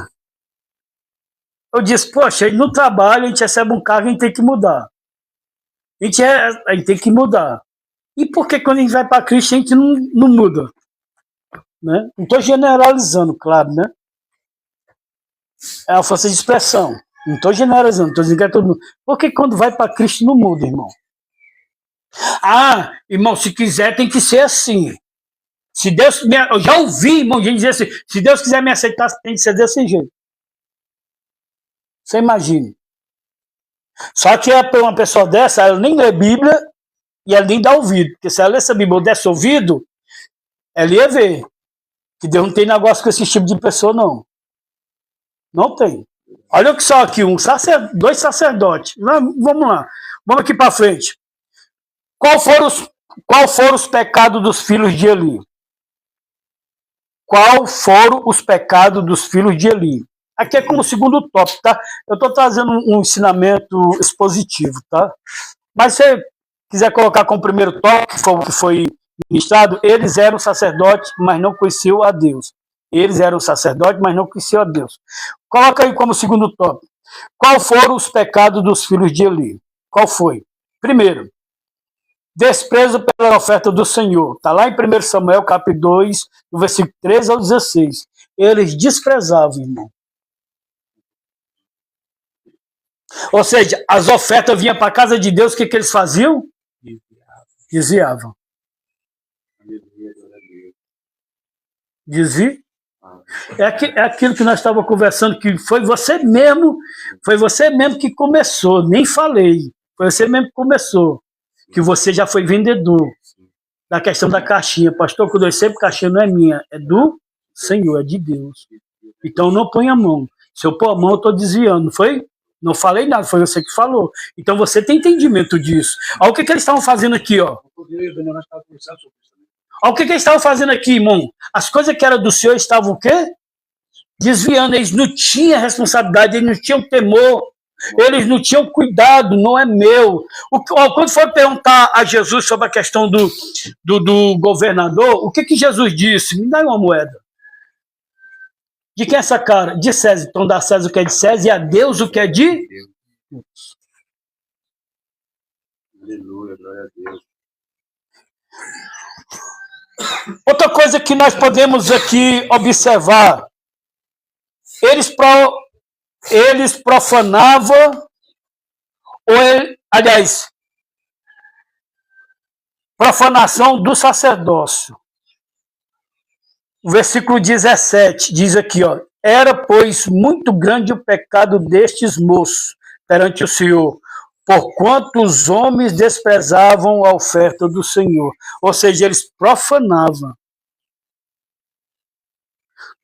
Eu disse, poxa, no trabalho a gente recebe um cargo e a gente tem que mudar. A gente tem que mudar. E por que quando a gente vai para Cristo a gente não muda? Né? Não estou generalizando, claro, né? É a força de expressão. Não estou generalizando, estou dizendo que é todo mundo. Por que quando vai para Cristo não muda, irmão? Irmão, se quiser tem que ser assim. Se Deus eu já ouvi, irmão, gente dizer assim, se Deus quiser me aceitar, tem que ser desse jeito. Você imagina. Só que uma pessoa dessa, ela nem lê Bíblia e ela nem dá ouvido. Porque se ela lê essa Bíblia ou desse ouvido, ela ia ver que Deus não tem negócio com esse tipo de pessoa, não. Não tem. Olha que só aqui, dois sacerdotes. Vamos lá. Vamos aqui para frente. Qual foram os pecados dos filhos de Eli? Qual foram os pecados dos filhos de Eli? Aqui é como segundo tópico, tá? Eu estou trazendo um ensinamento expositivo, tá? Mas se você quiser colocar como primeiro tópico, que foi ministrado, eles eram sacerdotes, mas não conheciam a Deus. Eles eram sacerdotes, mas não conheciam a Deus. Coloca aí como segundo tópico. Qual foram os pecados dos filhos de Eli? Qual foi? Primeiro, desprezo pela oferta do Senhor. Está lá em 1 Samuel, capítulo 2, do versículo 13 ao 16. Eles desprezavam, irmão. Ou seja, as ofertas vinham para a casa de Deus, o que eles faziam? Desviavam. Desvia? É aquilo que nós estávamos conversando, que foi você mesmo que começou, nem falei. Foi você mesmo que começou. Que você já foi vendedor da questão da caixinha. Pastor, quando eu sempre caixinha não é minha, é do Senhor, é de Deus. Então não põe a mão. Se eu pôr a mão, eu estou desviando, não foi? Não falei nada, foi você que falou. Então você tem entendimento disso. Olha o que eles estavam fazendo aqui, ó. Olha o que eles estavam fazendo aqui, irmão. As coisas que eram do Senhor estavam o quê? Desviando. Eles não tinham responsabilidade, eles não tinham temor, eles não tinham cuidado, não é meu. Quando for perguntar a Jesus sobre a questão do governador, o que Jesus disse? Me dá uma moeda. De quem é essa cara? De César. Então dá a César o que é de César e a Deus o que é de Deus. Aleluia, glória a Deus. Outra coisa que nós podemos aqui observar, eles profanavam, profanação do sacerdócio. O versículo 17 diz aqui, ó, era, pois, muito grande o pecado destes moços perante o Senhor, porquanto os homens desprezavam a oferta do Senhor. Ou seja, eles profanavam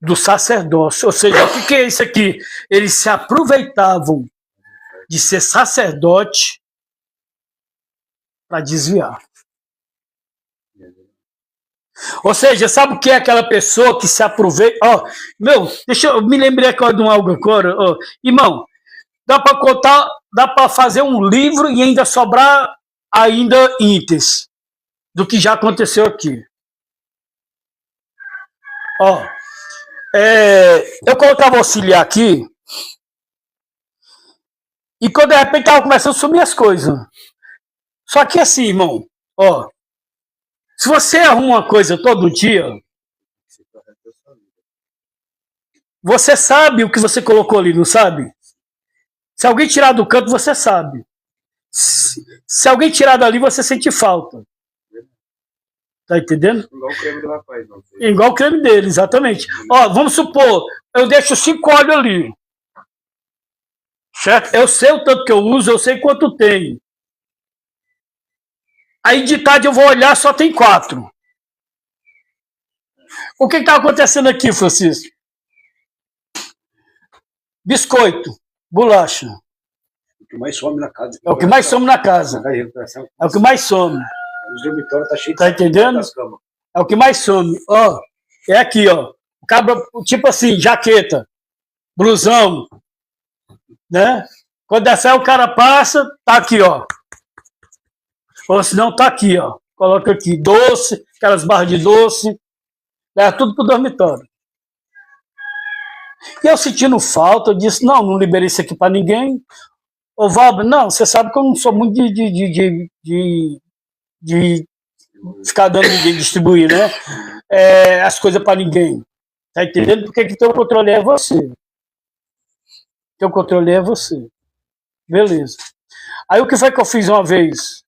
do sacerdócio. Ou seja, o que é isso aqui? Eles se aproveitavam de ser sacerdote para desviar. Ou seja, sabe o que é aquela pessoa que se aproveita? Eu me lembrei agora de algo agora. Irmão, dá para contar, dá para fazer um livro e ainda sobrar ainda índices do que já aconteceu aqui. Eu colocava auxiliar aqui e quando de repente estava começando a sumir as coisas. Só que assim, irmão, se você arruma uma coisa todo dia, você sabe o que você colocou ali, não sabe? Se alguém tirar do canto, você sabe. Se alguém tirar dali, você sente falta. Tá entendendo? Igual o creme do rapaz. Não sei. Igual o creme dele, exatamente. Vamos supor, eu deixo 5 óleos ali. Certo? Eu sei o tanto que eu uso, eu sei quanto tem. Aí de tarde eu vou olhar, só tem 4. O que está acontecendo aqui, Francisco? Biscoito, bolacha. O que mais some na casa. É o que mais some na casa. É o que mais some. Os dormitórios tá cheio de. Tá entendendo? É o que mais some. É aqui, ó. O cabra, tipo assim, jaqueta, blusão, né? Quando descer o cara passa, tá aqui, ó. Ou se não, tá aqui, ó. Coloca aqui, doce, aquelas barras de doce. Leva tudo pro dormitório. E eu sentindo falta, eu disse, não liberei isso aqui para ninguém. Ô, Valber, não, você sabe que eu não sou muito de ficar dando ninguém distribuir, né? As coisas para ninguém. Tá entendendo? Porque que teu controle é você. Teu controle é você. Beleza. Aí o que foi que eu fiz uma vez?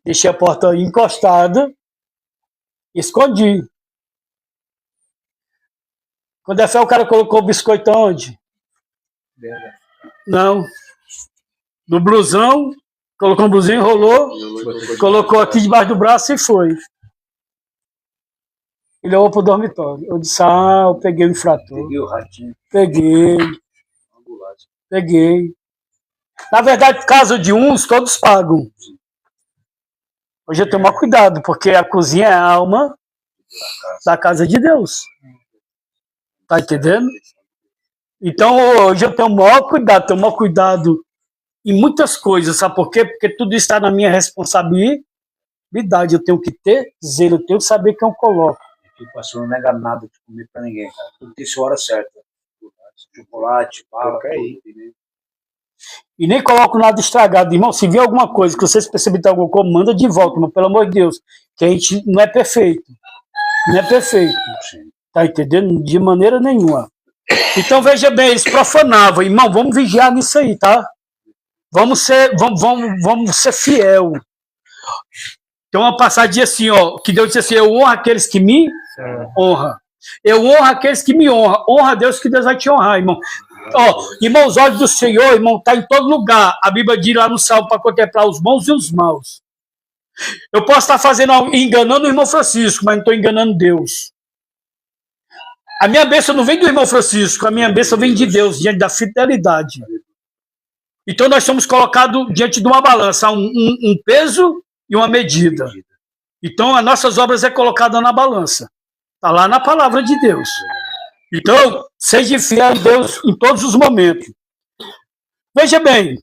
Deixei a porta encostada, escondi. Quando é fé, o cara colocou o biscoito onde? Não. No blusão, colocou um blusinho, enrolou, colocou aqui debaixo do braço e foi. Ele levou pro dormitório. Eu disse, eu peguei o infrator. Peguei o ratinho. Peguei. Na verdade, caso de uns, todos pagam. Hoje eu tenho mais cuidado, porque a cozinha é a alma da casa de Deus. Tá entendendo? Então, hoje eu tenho o maior cuidado em muitas coisas, sabe por quê? Porque tudo está na minha responsabilidade. Eu tenho que ter zelo, eu tenho que saber quem eu coloco. O pastor não nega nada de comer pra ninguém, cara. Tudo tem sua hora certa. Chocolate, bala, E nem coloco nada estragado. Irmão, se vier alguma coisa que vocês perceberem alguma coisa, manda de volta, mas pelo amor de Deus, que a gente não é perfeito. Não é perfeito. Tá entendendo? De maneira nenhuma. Então, veja bem, eles profanavam. Irmão, vamos vigiar nisso aí, tá? Vamos ser fiel. Tem uma passagem assim, ó, que Deus disse assim, eu honro aqueles que me honram. Eu honro aqueles que me honram. Honra a Deus que Deus vai te honrar, irmão. Irmão, os olhos do Senhor, irmão, tá em todo lugar. A Bíblia diz lá no Salmo para contemplar os bons e os maus. Eu posso estar enganando o irmão Francisco, mas não estou enganando Deus. A minha bênção não vem do irmão Francisco, a minha bênção vem de Deus, diante da fidelidade. Então nós somos colocados diante de uma balança, um peso e uma medida. Então as nossas obras é colocada na balança. Está lá na palavra de Deus. Então, seja fiel a Deus em todos os momentos. Veja bem,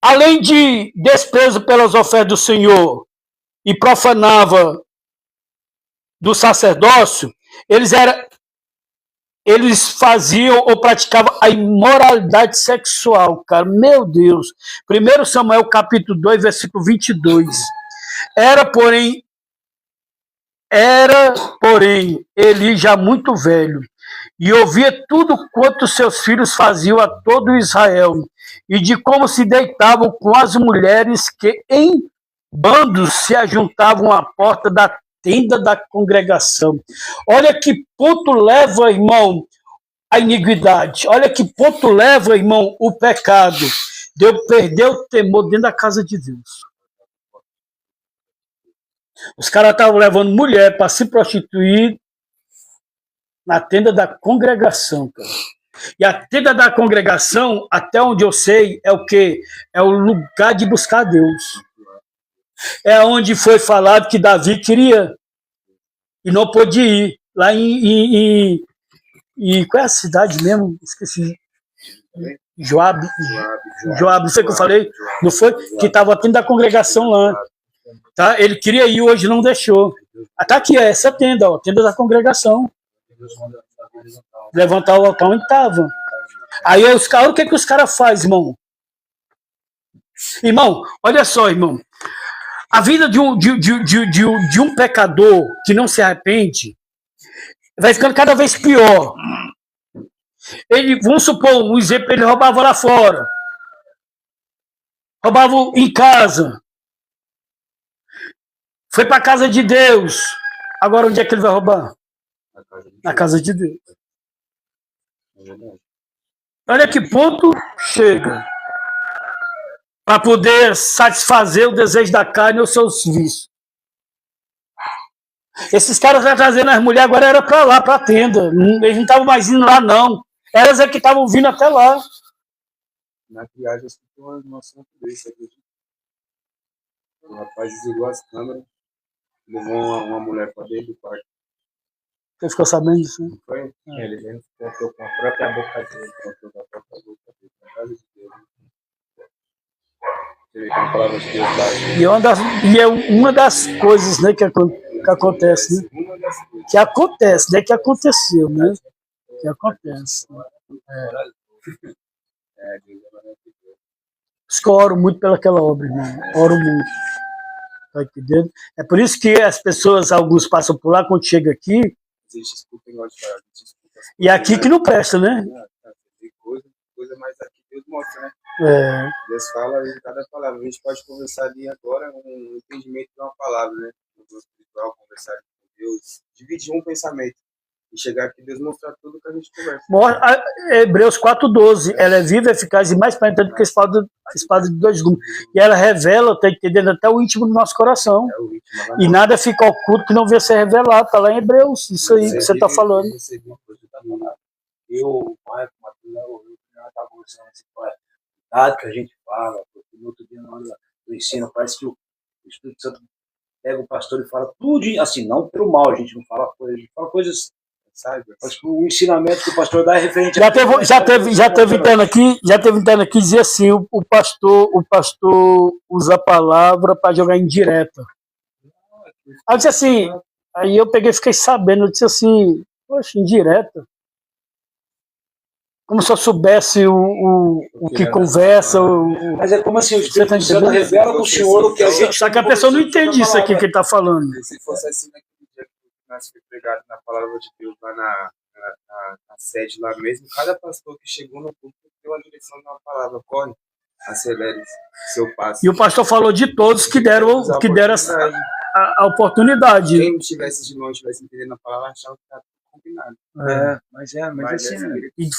além de desprezo pelas ofertas do Senhor e profanava do sacerdócio, eles faziam ou praticavam a imoralidade sexual, cara. Meu Deus. 1 Samuel capítulo 2, versículo 22. Era, porém, Eli já muito velho, e ouvia tudo quanto seus filhos faziam a todo Israel, e de como se deitavam com as mulheres que em bandos se ajuntavam à porta da tenda da congregação. Olha que ponto leva, irmão, a iniquidade. Olha que ponto leva, irmão, o pecado. Deus perdeu o temor dentro da casa de Deus. Os caras estavam levando mulher para se prostituir na tenda da congregação, cara. E a tenda da congregação, até onde eu sei, é o quê? É o lugar de buscar Deus. É onde foi falado que Davi queria e não pôde ir. Lá em qual é a cidade mesmo? Esqueci. Joabe, não sei o que eu falei. Não foi? Que estava tendo da congregação lá. Tá? Ele queria ir, hoje não deixou. Tá aqui, essa tenda, ó, tenda da congregação. Levantar o altar onde estava. Aí o que os caras fazem, irmão? Irmão, olha só, irmão. A vida de um pecador que não se arrepende vai ficando cada vez pior. Vamos supor, um exemplo, ele roubava lá fora. Roubava em casa. Foi para a casa de Deus. Agora onde é que ele vai roubar? Na casa de Deus. Olha que ponto chega. Para poder satisfazer o desejo da carne ou seus vícios. Esses caras estão trazendo as mulheres, agora era para lá, para a tenda. Eles não estavam mais indo lá, não. Elas é que estavam vindo até lá. Na viagem, eu senti uma noção desse, acredito. O rapaz desligou as câmeras, levou uma mulher para dentro do quarto. Você ficou sabendo disso? Não foi? Ele mesmo contou com a própria boca dele, contou com a própria boca dele, na casa de Deus. Você vê como a palavra de Deus dá. E é uma das coisas, né, que acontece, né? Que acontece, né? Que aconteceu, né? Que acontece. Né? Eu oro muito pelaquela obra, irmão. Oro muito. Tá entendendo? É por isso que as pessoas, alguns passam por lá, quando chega aqui. E aqui que não presta, né? Tem coisa, mas aqui Deus mostra, né? É. Deus fala em cada palavra. A gente pode conversar ali agora um entendimento de uma palavra, né? No espiritual, conversar com Deus, dividir um pensamento. E chegar aqui, Deus mostrar tudo que a gente conversa. Hebreus 4,12. Ela é viva, eficaz e mais penetrante que a espada de dois gumes. E ela revela, tá entendendo, até o íntimo do nosso coração. E nada fica oculto que não venha ser revelado. Está lá em Hebreus. Isso aí que você está falando. Eu, Marco, Matheus, eu estava conversando assim, cuidado que a gente fala, porque no outro dia, na hora do ensino, parece que o Espírito Santo pega o pastor e fala tudo, assim, não pelo mal, a gente não fala coisas, a gente fala coisas. Acho que o ensinamento que o pastor dá é referente já teve interno aqui dizer assim, o pastor usa a palavra para jogar indireta. Aí eu disse assim, aí eu fiquei sabendo, eu disse assim, poxa, indireta. Como se eu soubesse o que conversa. Mas é como assim, o Espírito Santo revela para o senhor o que a gente... Só que a pessoa não entende isso aqui que ele está falando. Se fosse assim naquele dia que nós fomos pregados na palavra de Deus, lá na sede lá mesmo, cada pastor que chegou no culto deu a direção de uma palavra, corre, acelere seu passo. E o pastor falou de todos que deram a oportunidade. Quem não tivesse de mão, estivesse entendendo a palavra, achava que estava combinado. Mas assim, né? E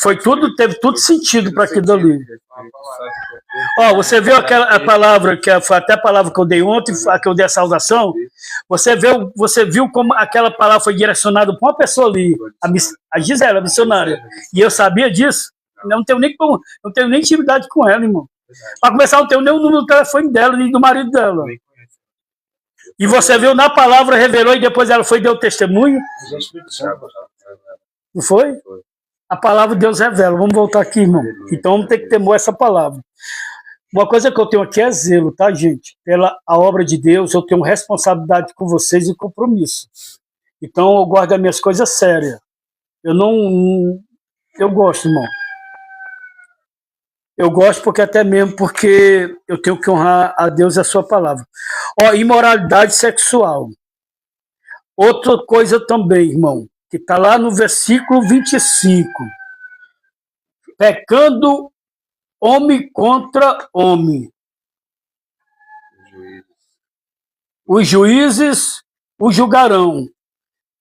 teve tudo sentido para aquilo ali. Ó, você viu aquela palavra, foi até a palavra que eu dei ontem, a que eu dei a saudação? Você viu como aquela palavra foi direcionada para uma pessoa ali, a Gisela, a missionária. E eu sabia disso. Não tenho nem intimidade com ela, irmão. Para começar, não tenho nem o número do telefone dela, nem do marido dela. E você viu na palavra, revelou, e depois ela foi e deu testemunho? Não foi? A palavra de Deus revela. Vamos voltar aqui, irmão. Então vamos ter que temor essa palavra. Uma coisa que eu tenho aqui é zelo, tá, gente? Pela a obra de Deus, eu tenho responsabilidade com vocês e compromisso. Então eu guardo as minhas coisas sérias. Eu gosto, irmão. Eu gosto até mesmo porque eu tenho que honrar a Deus e a sua palavra. Ó, imoralidade sexual. Outra coisa também, irmão, que está lá no versículo 25. Pecando homem contra homem. Os juízes o julgarão.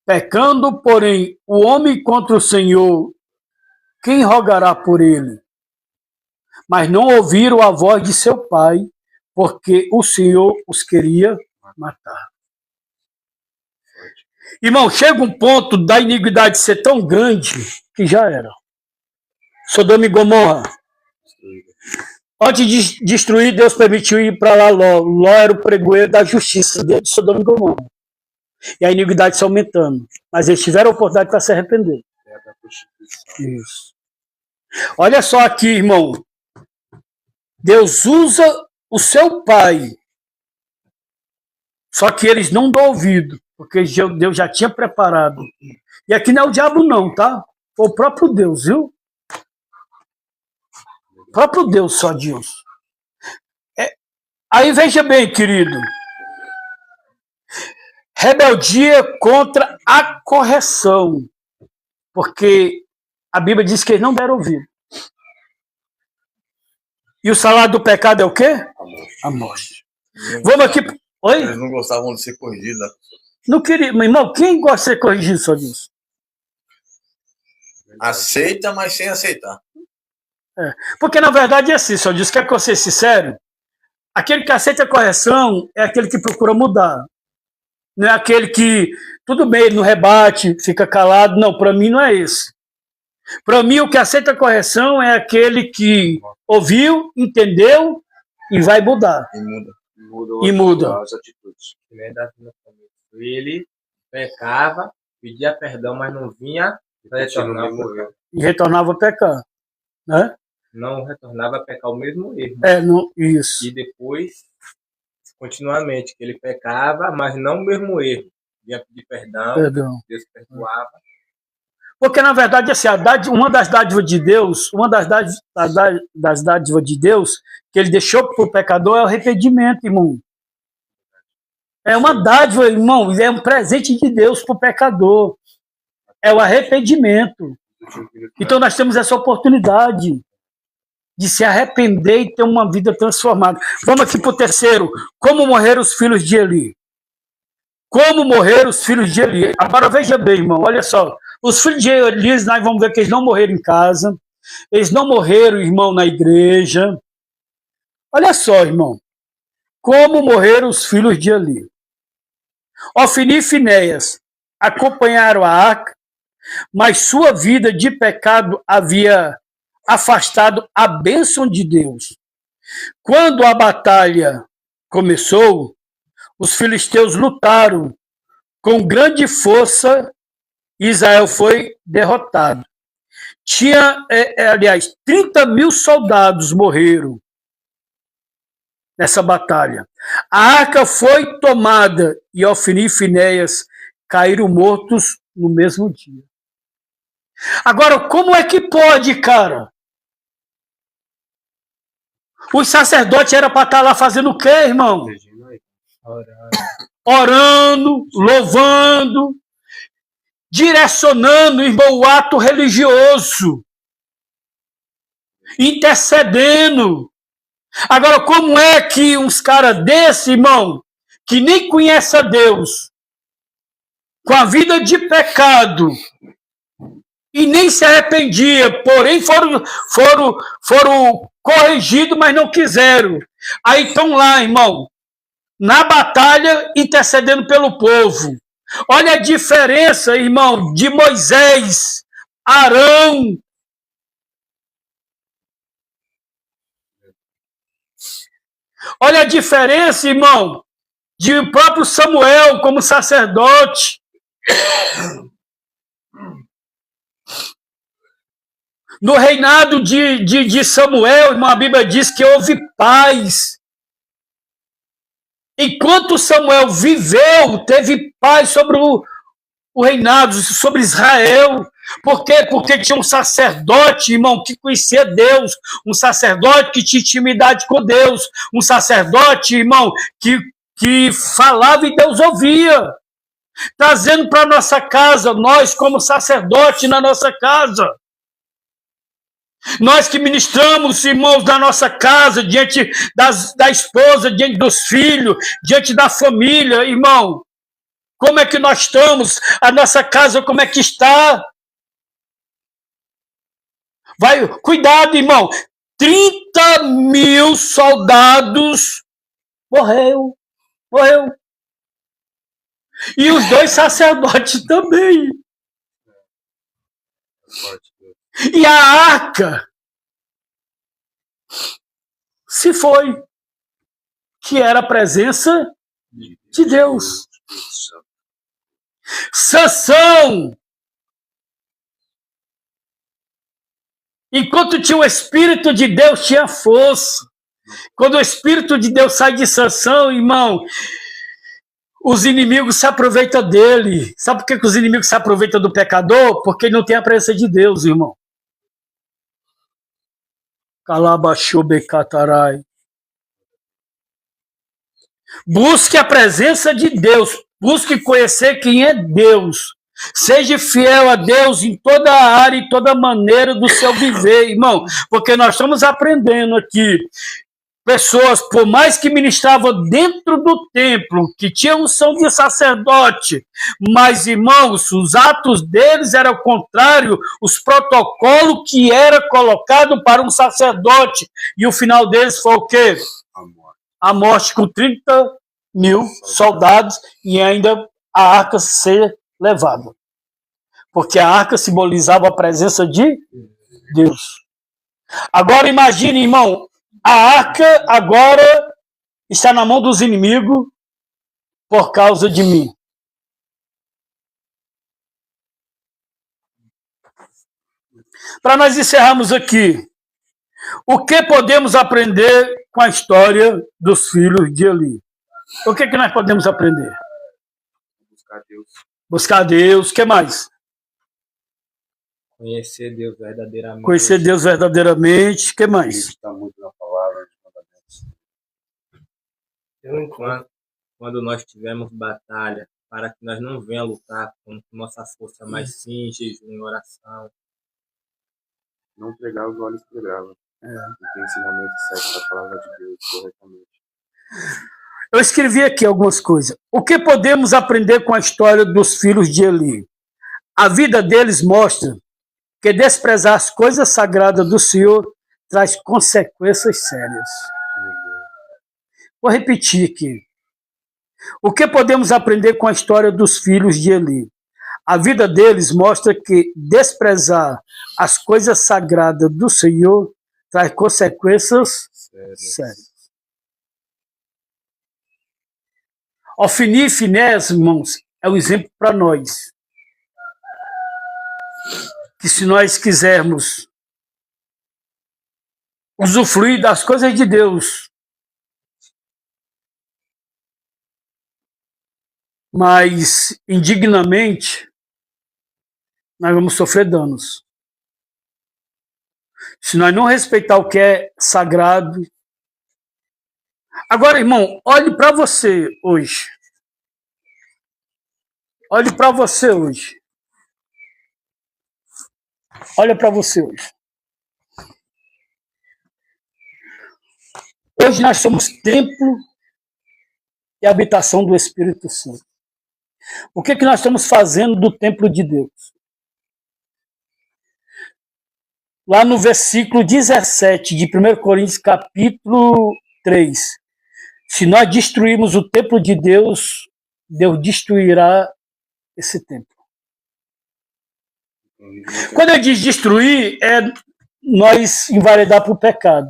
Pecando, porém, o homem contra o Senhor, quem rogará por ele? Mas não ouviram a voz de seu pai, porque o Senhor os queria matar. Irmão, chega um ponto da iniquidade ser tão grande que já era. Sodoma e Gomorra. Antes de destruir, Deus permitiu ir para lá Ló. Ló era o pregoeiro da justiça de Sodoma e Gomorra. E a iniquidade se aumentando. Mas eles tiveram a oportunidade para se arrepender. Isso. Olha só aqui, irmão. Deus usa o seu pai. Só que eles não dão ouvido, porque Deus já tinha preparado. E aqui não é o diabo não, tá? Foi o próprio Deus, viu? O próprio Deus, só Deus. Aí veja bem, querido. Rebeldia contra a correção. Porque a Bíblia diz que eles não deram ouvido. E o salário do pecado é o quê? A morte. Vamos aqui. Oi? Eles não gostavam de ser corrigidos. Né? Não queria. Meu irmão, quem gosta de ser corrigido só disso? Aceita, mas sem aceitar. Porque na verdade é assim, só diz que é ser sincero. Aquele que aceita a correção é aquele que procura mudar. Não é aquele que, tudo bem, ele não rebate, fica calado. Não, para mim não é esse. Para mim, o que aceita a correção é aquele que ouviu, entendeu e vai mudar. E muda. As atitudes. Ele pecava, pedia perdão, mas não vinha e retornava a pecar. Né? Não retornava a pecar o mesmo erro. Isso. E depois, continuamente, que ele pecava, mas não o mesmo erro. Vinha pedir perdão. Deus perdoava. Porque, na verdade, assim, uma das dádivas de Deus, das dádivas de Deus, que ele deixou para o pecador é o arrependimento, irmão. É uma dádiva, irmão, é um presente de Deus para o pecador. É o arrependimento. Então, nós temos essa oportunidade de se arrepender e ter uma vida transformada. Vamos aqui para o terceiro. Como morreram os filhos de Eli? Como morreram os filhos de Eli? Agora, veja bem, irmão, olha só. Os filhos de Eli, nós vamos ver que eles não morreram em casa. Eles não morreram, irmão, na igreja. Olha só, irmão. Como morreram os filhos de Eli. Ofni e Finéias acompanharam a arca, mas sua vida de pecado havia afastado a bênção de Deus. Quando a batalha começou, os filisteus lutaram com grande força e Israel foi derrotado. Tinha, aliás, 30.000 soldados morreram nessa batalha. A arca foi tomada e Ofni e Finéias caíram mortos no mesmo dia. Agora, como é que pode, cara? Os sacerdotes eram para estar lá fazendo o quê, irmão? Orando, louvando, direcionando, irmão, o ato religioso, intercedendo. Agora, como é que uns caras desse, irmão, que nem conhece a Deus, com a vida de pecado, e nem se arrependia, porém foram corrigido, mas não quiseram. Aí estão lá, irmão, na batalha, intercedendo pelo povo. Olha a diferença, irmão, de Moisés, Arão. Olha a diferença, irmão, de próprio Samuel como sacerdote. No reinado de Samuel, irmão, a Bíblia diz que houve paz. Enquanto Samuel viveu, teve paz sobre o reinado, sobre Israel. Por quê? Porque tinha um sacerdote, irmão, que conhecia Deus. Um sacerdote que tinha intimidade com Deus. Um sacerdote, irmão, que falava e Deus ouvia. Trazendo para a nossa casa, nós como sacerdote na nossa casa. Nós que ministramos, irmãos, na nossa casa, diante da esposa, diante dos filhos, diante da família, irmão. Como é que nós estamos? A nossa casa, como é que está? Cuidado, irmão. 30.000 soldados morreu. E os 2 sacerdotes também. E a arca se foi, que era a presença de Deus. Sansão, enquanto tinha o Espírito de Deus, tinha força. Quando o Espírito de Deus sai de Sansão, irmão, os inimigos se aproveitam dele. Sabe por que os inimigos se aproveitam do pecador? Porque ele não tem a presença de Deus, irmão. Calabachobecatarai. Busque a presença de Deus. Busque conhecer quem é Deus. Seja fiel a Deus em toda a área e toda maneira do seu viver, irmão. Porque nós estamos aprendendo aqui. Pessoas, por mais que ministravam dentro do templo, que tinham unção de sacerdote, mas, irmãos, os atos deles eram contrário aos protocolos que era colocado para um sacerdote. E o final deles foi o quê? A morte com 30.000 soldados e ainda a arca ser levada. Porque a arca simbolizava a presença de Deus. Agora imagine, irmão, a arca agora está na mão dos inimigos por causa de mim. Para nós encerrarmos aqui, o que podemos aprender com a história dos filhos de Eli? O que nós podemos aprender? Buscar Deus. Buscar Deus. O que mais? Conhecer Deus verdadeiramente. Conhecer Deus verdadeiramente. O que mais? Está muito na palavra, nos mandamentos. Quando nós tivermos batalha, para que nós não venhamos lutar com nossa força, mas sim em jejum e oração. Não pregar os olhos pregavam. O ensinamento certo da palavra de Deus corretamente. Eu escrevi aqui algumas coisas. O que podemos aprender com a história dos filhos de Eli? A vida deles mostra que desprezar as coisas sagradas do Senhor traz consequências sérias. Vou repetir aqui. O que podemos aprender com a história dos filhos de Eli? A vida deles mostra que desprezar as coisas sagradas do Senhor traz consequências sérias. Ofni e Finés, irmãos, é um exemplo para nós. Que se nós quisermos usufruir das coisas de Deus, mas indignamente, nós vamos sofrer danos. Se nós não respeitar o que é sagrado. Agora, irmão, olhe para você hoje. Olhe para você hoje. Olha para você hoje. Hoje nós somos templo e habitação do Espírito Santo. O que nós estamos fazendo do templo de Deus? lá no versículo 17 de 1 Coríntios, capítulo 3. Se nós destruirmos o templo de Deus, Deus destruirá esse templo. Quando ele diz destruir, é nós enveredar para o pecado.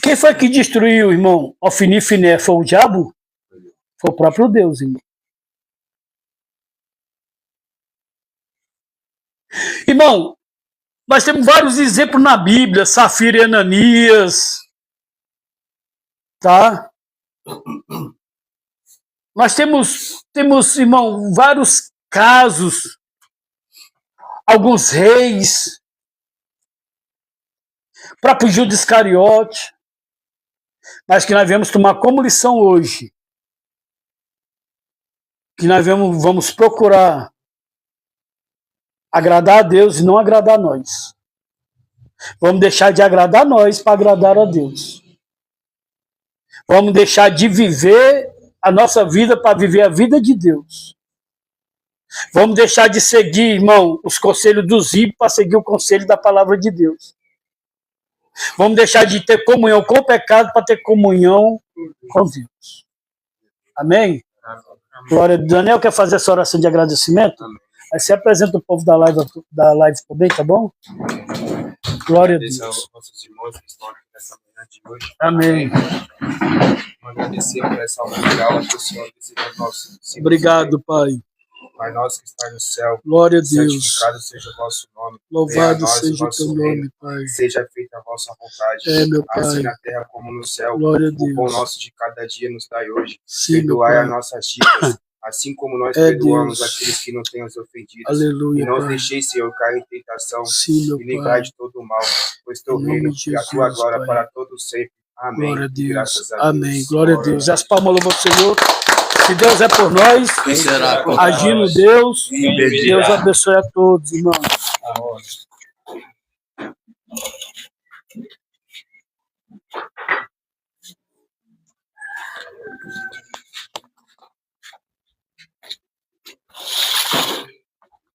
Quem foi que destruiu, irmão? Ofni e Finé? Foi o diabo? Foi o próprio Deus, irmão. Irmão, nós temos vários exemplos na Bíblia, Safira e Ananias, tá? Nós temos, irmão, vários casos, alguns reis, o próprio Judas Iscariote, mas que nós viemos tomar como lição hoje, que nós vamos procurar agradar a Deus e não agradar a nós. Vamos deixar de agradar a nós para agradar a Deus. Vamos deixar de viver a nossa vida para viver a vida de Deus. Vamos deixar de seguir, irmão, os conselhos dos ímpios para seguir o conselho da palavra de Deus. Vamos deixar de ter comunhão com o pecado para ter comunhão com Deus. Amém? Glória a Deus. Daniel quer fazer essa oração de agradecimento? Aí você apresenta o povo da live também, tá bom? Glória a Deus. Nossos irmãos que estão aqui nessa manhã de hoje. Amém. Vamos agradecer por essa aula que o Senhor deseja nosso. Obrigado, Pai. Pai nosso que está no céu. Glória a Deus. Santificado seja o vosso nome. Louvado seja o teu nome, Pai. Seja feita a vossa vontade. Meu Pai. Assim na terra como no céu. Glória a Deus. O pão nosso de cada dia nos dai hoje. Sim, perdoai as nossas dívidas, assim como nós perdoamos Deus. aqueles que não têm os ofendidos. Aleluia, E não Pai. deixeis, Senhor, cair em tentação. Sim, meu E livrai Pai. de todo o mal, pois teu Em nome reino de e a tua Jesus, glória Pai. para todos sempre. Amém. Glória a Deus. Graças a Deus. Amém. Glória a Deus. As palmas louvam o Senhor. Se Deus é por nós, Quem será contra agindo nós? Deus, Quem impedirá? Deus abençoe a todos, irmãos.